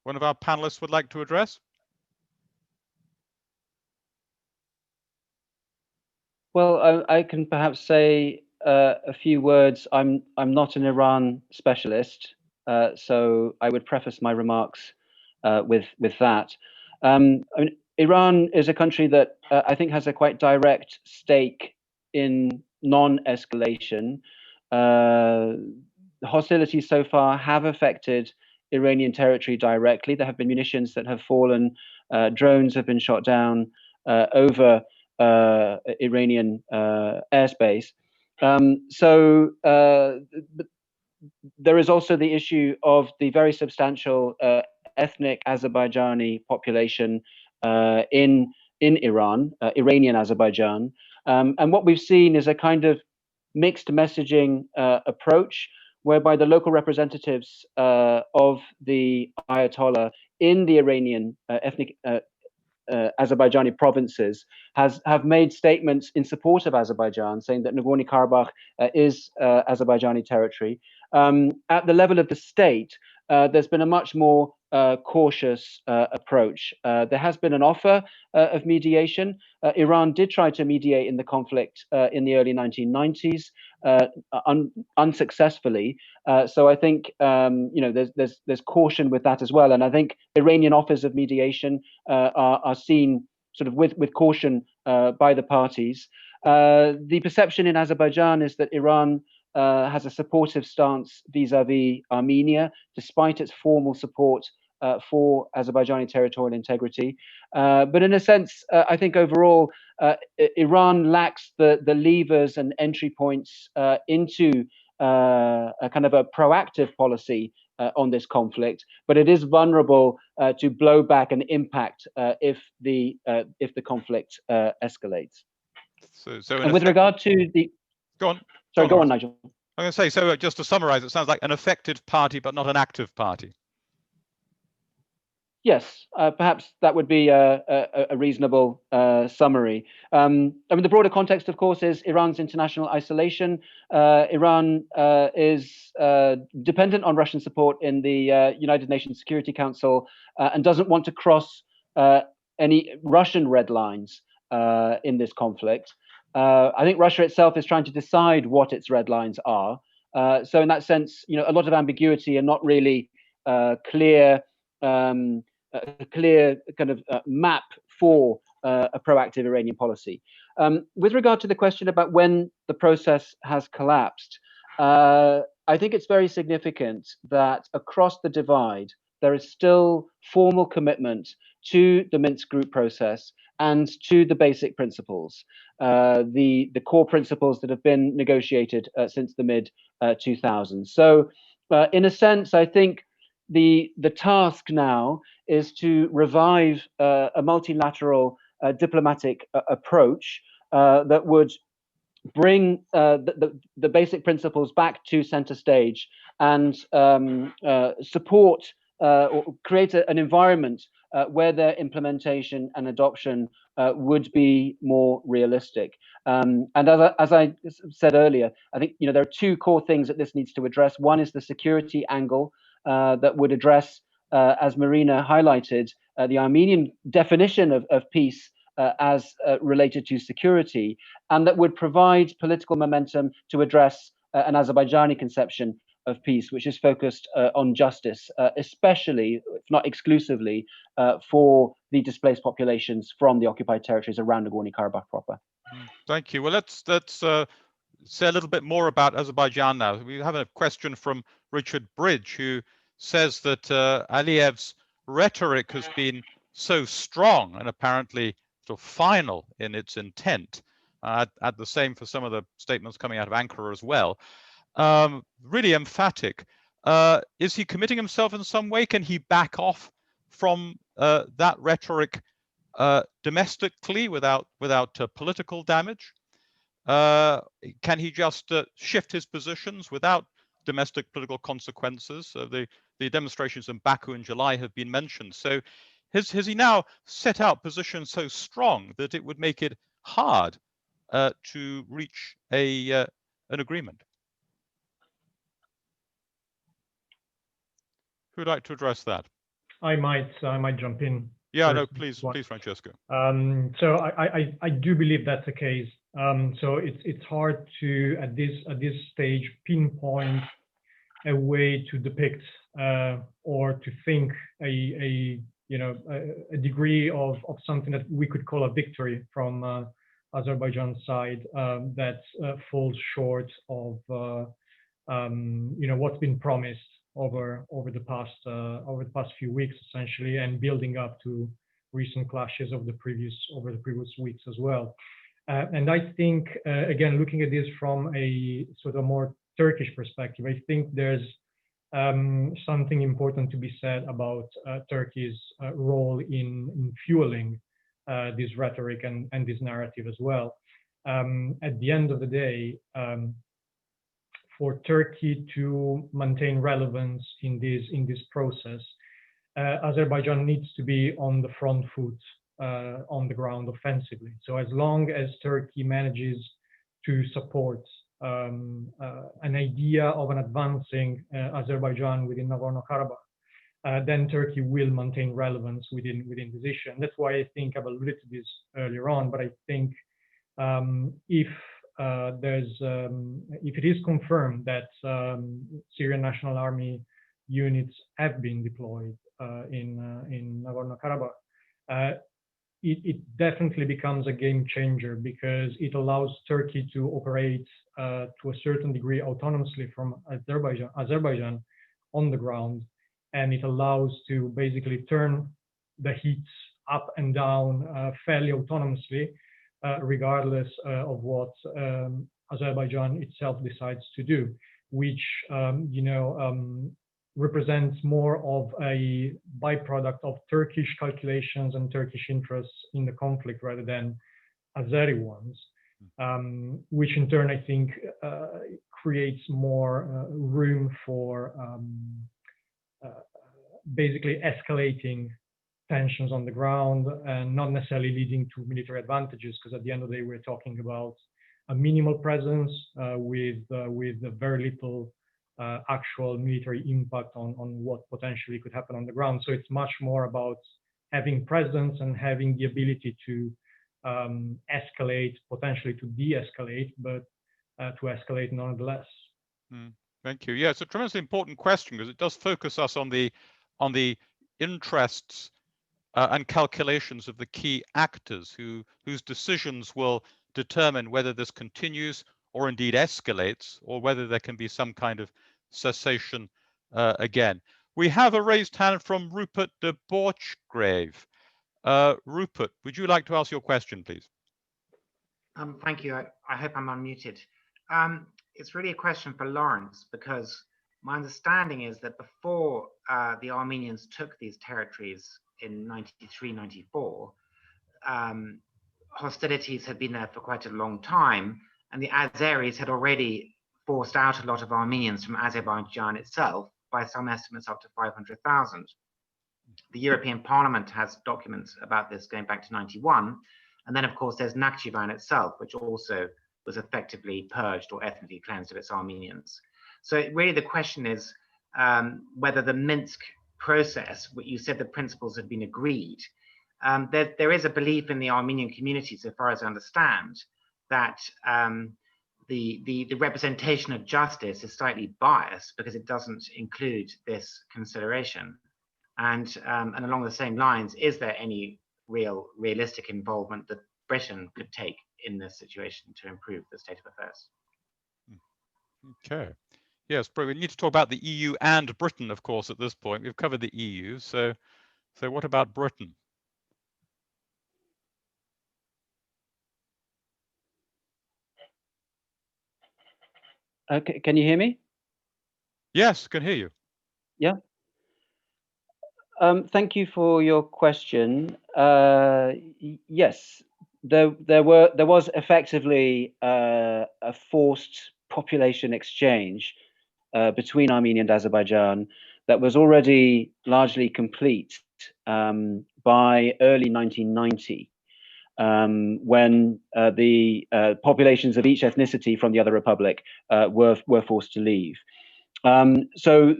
one of our panelists would like to address? Well, I can perhaps say a few words. I'm not an Iran specialist, so I would preface my remarks with that. I mean, Iran is a country that I think has a quite direct stake in non-escalation. The hostilities so far have affected Iranian territory directly. There have been munitions that have fallen, drones have been shot down over Iranian airspace. So there is also the issue of the very substantial ethnic Azerbaijani population in Iran, Iranian Azerbaijan. And what we've seen is a kind of mixed messaging approach, whereby the local representatives of the Ayatollah in the Iranian ethnic Azerbaijani provinces have made statements in support of Azerbaijan, saying that Nagorno-Karabakh is Azerbaijani territory. At the level of the state, there's been a much more cautious approach. There has been an offer of mediation. Iran did try to mediate in the conflict in the early 1990s, unsuccessfully. So I think there's caution with that as well. And I think Iranian offers of mediation are seen sort of with caution by the parties. The perception in Azerbaijan is that Iran has a supportive stance vis-a-vis Armenia, despite its formal support for Azerbaijani territorial integrity. But in a sense, I think overall, Iran lacks the levers and entry points into a kind of a proactive policy on this conflict, but it is vulnerable to blowback and impact if the conflict escalates. So and with regard to the, go on. Sorry, go on, Nigel. I'm going to say, so just to summarize, it sounds like an affected party, but not an active party. Yes, perhaps that would be a reasonable summary. I mean, the broader context, of course, is Iran's international isolation. Iran is dependent on Russian support in the United Nations Security Council and doesn't want to cross any Russian red lines in this conflict. I think Russia itself is trying to decide what its red lines are. So in that sense, a lot of ambiguity and not really clear a clear kind of map for a proactive Iranian policy. With regard to the question about when the process has collapsed, I think it's very significant that across the divide, there is still formal commitment to the Minsk group process and to the basic principles, the core principles that have been negotiated since the mid-2000s. So in a sense, I think the task now is to revive a multilateral diplomatic approach that would bring the basic principles back to center stage and support or create an environment where their implementation and adoption would be more realistic. And as I said earlier, I think there are two core things that this needs to address. One is the security angle that would address, as Marina highlighted, the Armenian definition of peace as related to security, and that would provide political momentum to address an Azerbaijani conception of peace, which is focused on justice, especially, if not exclusively, for the displaced populations from the occupied territories around Nagorno-Karabakh proper. Thank you. Well, let's say a little bit more about Azerbaijan now. We have a question from Richard Bridge, who says that Aliyev's rhetoric has been so strong and apparently sort of final in its intent. At the same for some of the statements coming out of Ankara as well. Really emphatic. Is he committing himself in some way? Can he back off from that rhetoric domestically without political damage? Can he just shift his positions without domestic political consequences? The demonstrations in Baku in July have been mentioned. So has he now set out positions so strong that it would make it hard to reach an agreement? Who would like to address that? I might jump in. Yeah, no, please, Francesco. So I do believe that's the case. So it's hard to at this stage pinpoint a way to depict or to think a degree of something that we could call a victory from Azerbaijan's side that falls short of what's been promised over the past few weeks, essentially, and building up to recent clashes over the previous weeks as well. And I think again, looking at this from a sort of more Turkish perspective, I think there's something important to be said about Turkey's role in fueling this rhetoric and this narrative as well. At the end of the day, for Turkey to maintain relevance in this process, Azerbaijan needs to be on the front foot, on the ground offensively. So as long as Turkey manages to support an idea of an advancing Azerbaijan within Nagorno-Karabakh, then Turkey will maintain relevance within this issue. And that's why I think I've alluded to this earlier on, but I think if it is confirmed that Syrian National Army units have been deployed in Nagorno-Karabakh, it definitely becomes a game changer, because it allows Turkey to operate to a certain degree autonomously from Azerbaijan on the ground, and it allows to basically turn the heat up and down fairly autonomously, regardless of what Azerbaijan itself decides to do, which represents more of a byproduct of Turkish calculations and Turkish interests in the conflict rather than Azeri ones, which in turn I think creates more room for basically escalating tensions on the ground and not necessarily leading to military advantages, because at the end of the day we're talking about a minimal presence with very little actual military impact on what potentially could happen on the ground. So it's much more about having presence and having the ability to escalate, potentially to de-escalate, but to escalate nonetheless. Thank you. Yeah, it's a tremendously important question, because it does focus us on the interests and calculations of the key actors whose decisions will determine whether this continues or indeed escalates, or whether there can be some kind of cessation again. We have a raised hand from Rupert de Borchgrave. Rupert, would you like to ask your question, please? Thank you. I hope I'm unmuted. It's really a question for Laurence, because my understanding is that before the Armenians took these territories in 93-94, hostilities had been there for quite a long time, and the Azeris had already forced out a lot of Armenians from Azerbaijan itself, by some estimates up to 500,000. The European Parliament has documents about this going back to 91. And then, of course, there's Nakhchivan itself, which also was effectively purged or ethnically cleansed of its Armenians. So really the question is whether the Minsk process, what you said the principles had been agreed, there is a belief in the Armenian community, so far as I understand, that the representation of justice is slightly biased because it doesn't include this consideration. And along the same lines, is there any realistic involvement that Britain could take in this situation to improve the state of affairs? Okay. Yes, but we need to talk about the EU and Britain, of course, at this point. We've covered the EU, so what about Britain? Can you hear me? Yes, can hear you. Yeah. Thank you for your question. Yes, there was effectively a forced population exchange between Armenia and Azerbaijan that was already largely complete by early 1990. When the populations of each ethnicity from the other republic were forced to leave. So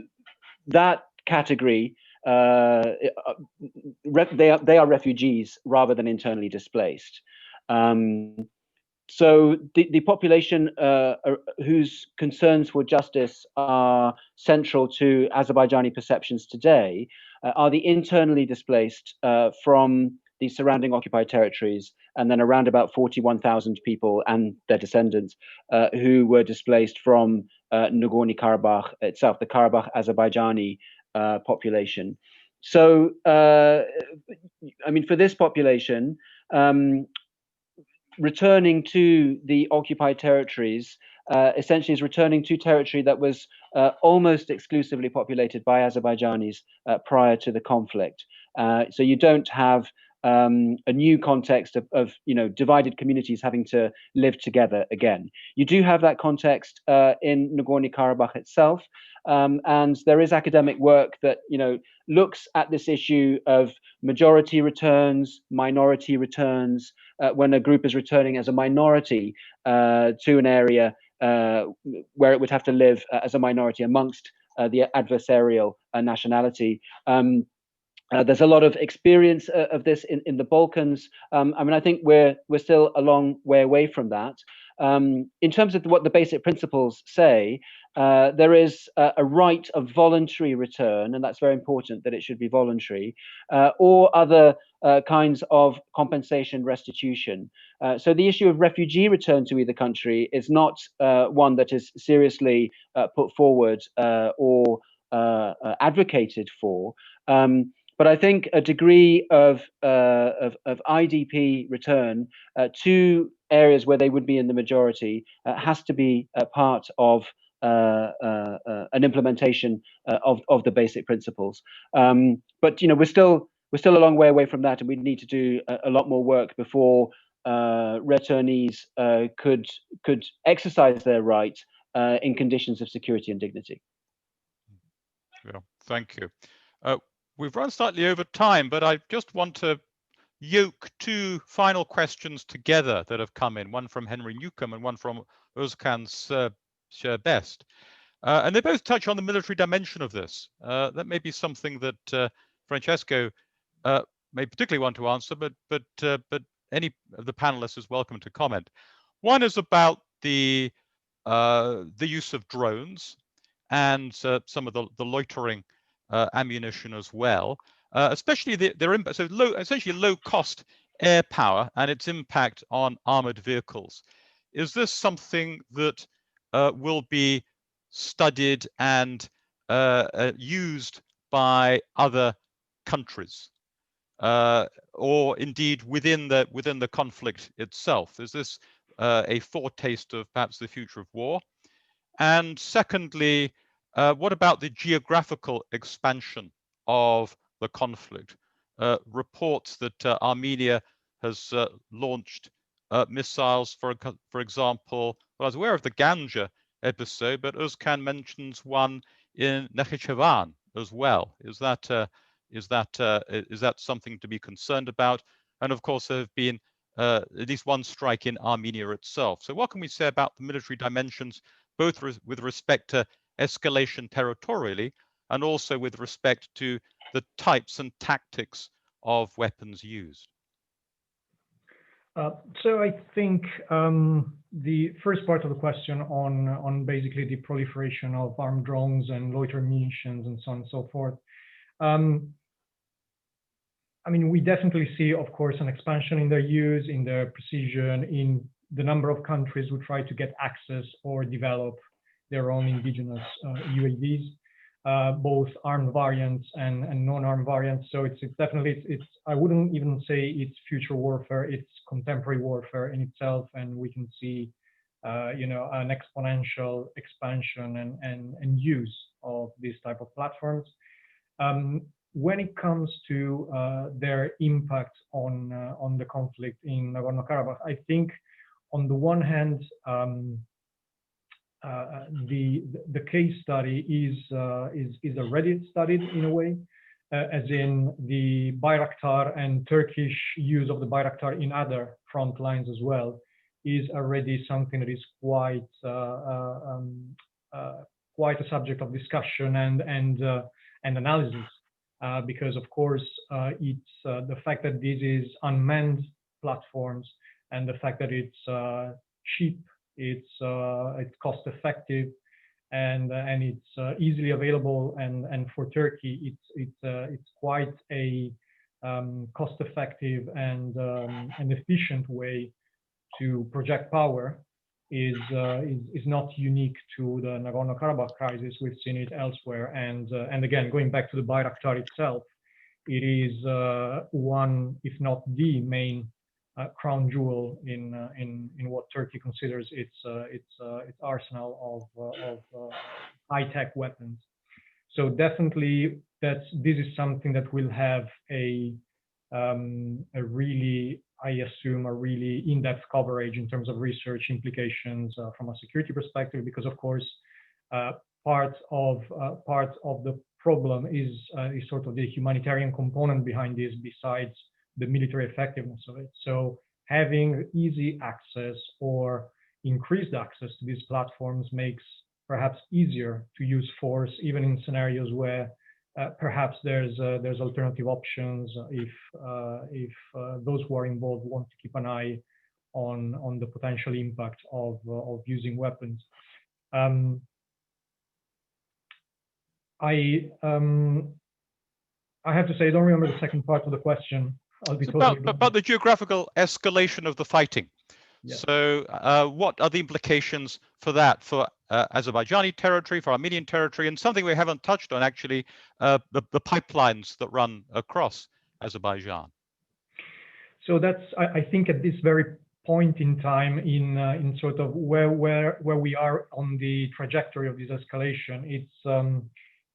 that category, they are refugees rather than internally displaced. So the population whose concerns for justice are central to Azerbaijani perceptions today are the internally displaced from the surrounding occupied territories, and then around about 41,000 people and their descendants who were displaced from Nagorno-Karabakh itself, the Karabakh Azerbaijani population. So, I mean, for this population, returning to the occupied territories essentially is returning to territory that was almost exclusively populated by Azerbaijanis prior to the conflict. So you don't have a new context of divided communities having to live together again. You do have that context in Nagorno-Karabakh itself, and there is academic work that looks at this issue of majority returns, minority returns, when a group is returning as a minority to an area where it would have to live as a minority amongst the adversarial nationality. There's a lot of experience of this in the Balkans. I mean, I think we're still a long way away from that. In terms of what the basic principles say, there is a right of voluntary return, and that's very important that it should be voluntary, or other kinds of compensation restitution. So the issue of refugee return to either country is not one that is seriously put forward or advocated for. But I think a degree of IDP return to areas where they would be in the majority has to be a part of an implementation of the basic principles. But we're still a long way away from that, and we need to do a lot more work before returnees could exercise their right in conditions of security and dignity. Yeah, thank you. We've run slightly over time, but I just want to yoke two final questions together that have come in, one from Henry Newcomb and one from Özkan Best. And they both touch on the military dimension of this. That may be something that Francesco may particularly want to answer, but any of the panelists is welcome to comment. One is about the use of drones and some of the loitering ammunition as well, especially their impact. So essentially low cost air power and its impact on armored vehicles. Is this something that will be studied and used by other countries, or indeed within the conflict itself? Is this a foretaste of perhaps the future of war? And secondly, what about the geographical expansion of the conflict? Reports that Armenia has launched missiles, for example. Well, I was aware of the Ganja episode, but Özkan mentions one in Nakhchivan as well. Is that Is that something to be concerned about? And of course, there have been at least one strike in Armenia itself. So what can we say about the military dimensions, both with respect to escalation territorially and also with respect to the types and tactics of weapons used? So I think the first part of the question on basically the proliferation of armed drones and loitering munitions and so on and so forth. I mean, we definitely see, of course, an expansion in their use, in their precision, in the number of countries who try to get access or develop their own indigenous UAVs, both armed variants and non-armed variants. So it's definitely, I wouldn't even say it's future warfare, it's contemporary warfare in itself. And we can see, you know, an exponential expansion and use of these type of platforms. When it comes to their impact on the conflict in Nagorno-Karabakh, I think on the one hand, the case study is already studied in a way, as in the Bayraktar and Turkish use of the Bayraktar in other front lines as well is already something that is quite a subject of discussion and analysis. Because of course it's the fact that this is unmanned platforms and the fact that it's cheap, it's cost effective, and it's easily available, and for Turkey it's quite a cost effective and efficient way to project power. Is not unique to the Nagorno-Karabakh crisis. We've seen it elsewhere, and again, going back to the Bayraktar itself, it is one, if not the main crown jewel in what Turkey considers its arsenal of high-tech weapons. So definitely, this is something that will have a really, I assume, a really in-depth coverage in terms of research implications from a security perspective, because of course, part of the problem is sort of the humanitarian component behind this, besides the military effectiveness of it. So having easy access or increased access to these platforms makes perhaps easier to use force, even in scenarios where perhaps there's alternative options if those who are involved want to keep an eye on the potential impact of using weapons. I have to say I don't remember the second part of the question. I'll be totally about the geographical escalation of the fighting. Yeah. So what are the implications for that, for Azerbaijani territory, for Armenian territory, and something we haven't touched on actually, the pipelines that run across Azerbaijan? So that's, I think, at this very point in time in sort of where we are on the trajectory of this escalation,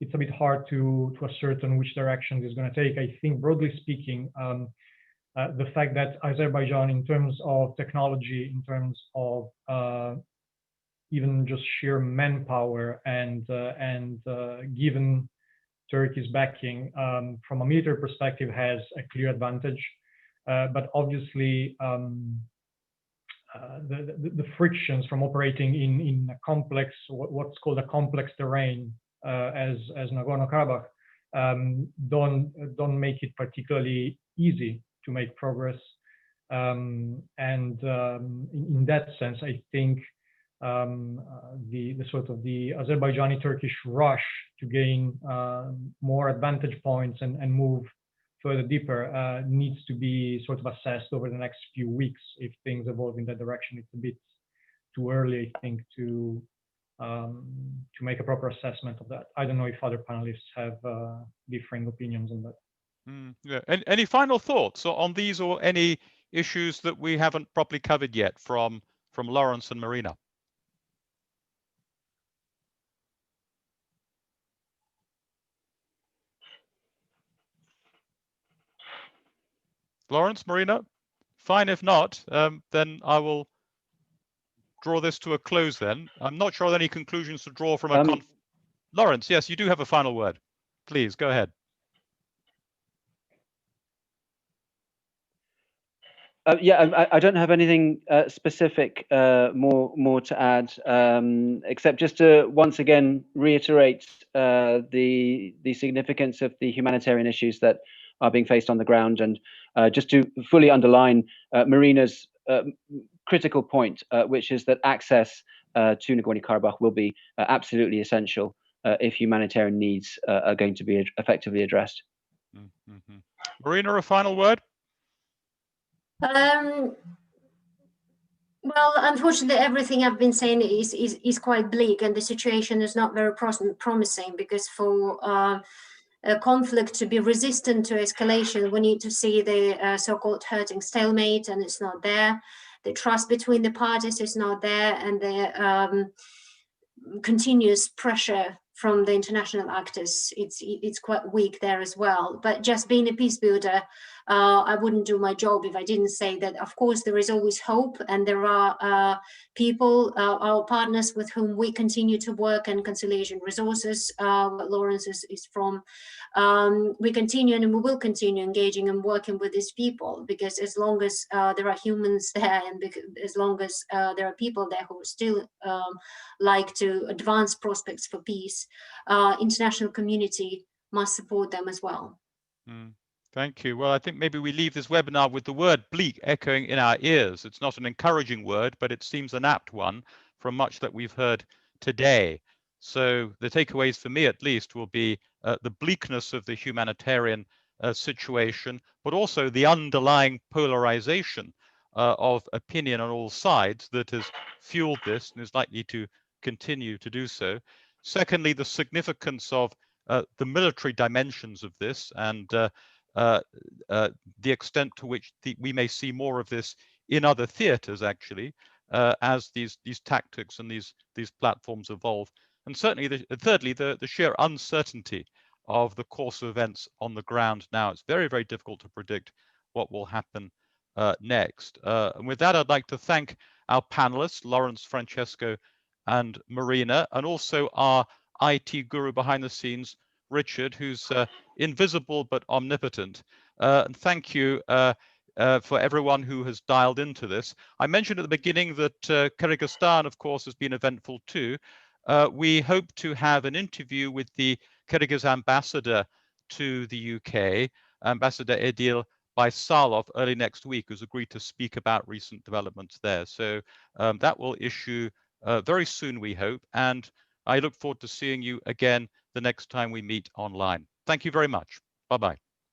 it's a bit hard to ascertain which direction it's going to take. I think, broadly speaking, the fact that Azerbaijan, in terms of technology, in terms of even just sheer manpower, and given Turkey's backing, from a military perspective, has a clear advantage. But obviously, the frictions from operating in a complex, what's called a complex terrain, as Nagorno-Karabakh, don't make it particularly easy to make progress. And in that sense, I think the sort of the Azerbaijani-Turkish rush to gain more advantage points and move further deeper needs to be sort of assessed over the next few weeks. If things evolve in that direction, it's a bit too early, I think, to make a proper assessment of that. I don't know if other panelists have differing opinions on that. Yeah. Any final thoughts on these, or any issues that we haven't properly covered yet from Laurence and Marina? Laurence, Marina? Fine. If not, then I will draw this to a close then. I'm not sure any conclusions to draw from a Laurence, yes, you do have a final word. Please, go ahead. Yeah, I don't have anything specific more to add, except just to once again reiterate the significance of the humanitarian issues that are being faced on the ground, and just to fully underline Marina's critical point, which is that access to Nagorno-Karabakh will be absolutely essential if humanitarian needs are going to be effectively addressed. Mm-hmm. Marina, a final word? Well, unfortunately, everything I've been saying is quite bleak, and the situation is not very promising, because for a conflict to be resistant to escalation, we need to see the so-called hurting stalemate, and it's not there. The trust between the parties is not there, and the continuous pressure from the international actors, it's quite weak there as well. But just being a peace builder, I wouldn't do my job if I didn't say that, of course, there is always hope, and there are people, our partners with whom we continue to work, and Conciliation Resources, what Laurence is from. We continue and we will continue engaging and working with these people, because as long as there are humans there, and as long as there are people there who still like to advance prospects for peace, international community must support them as well. Thank you. Well, I think maybe we leave this webinar with the word bleak echoing in our ears. It's not an encouraging word, but it seems an apt one from much that we've heard today. So the takeaways for me, at least, will be the bleakness of the humanitarian situation, but also the underlying polarization of opinion on all sides that has fueled this and is likely to continue to do so. Secondly, the significance of the military dimensions of this, and the extent to which we may see more of this in other theaters, actually, as these tactics and these platforms evolve. And certainly, thirdly, the sheer uncertainty of the course of events on the ground now. It's very, very difficult to predict what will happen next. And with that, I'd like to thank our panelists, Laurence, Francesco, and Marina, and also our IT guru behind the scenes, Richard, who's invisible but omnipotent. And thank you for everyone who has dialed into this. I mentioned at the beginning that Kyrgyzstan, of course, has been eventful too. We hope to have an interview with the Kyrgyz ambassador to the UK, Ambassador Edil Baysalov, early next week, who's agreed to speak about recent developments there. So that will issue very soon, we hope. And I look forward to seeing you again the next time we meet online. Thank you very much. Bye-bye.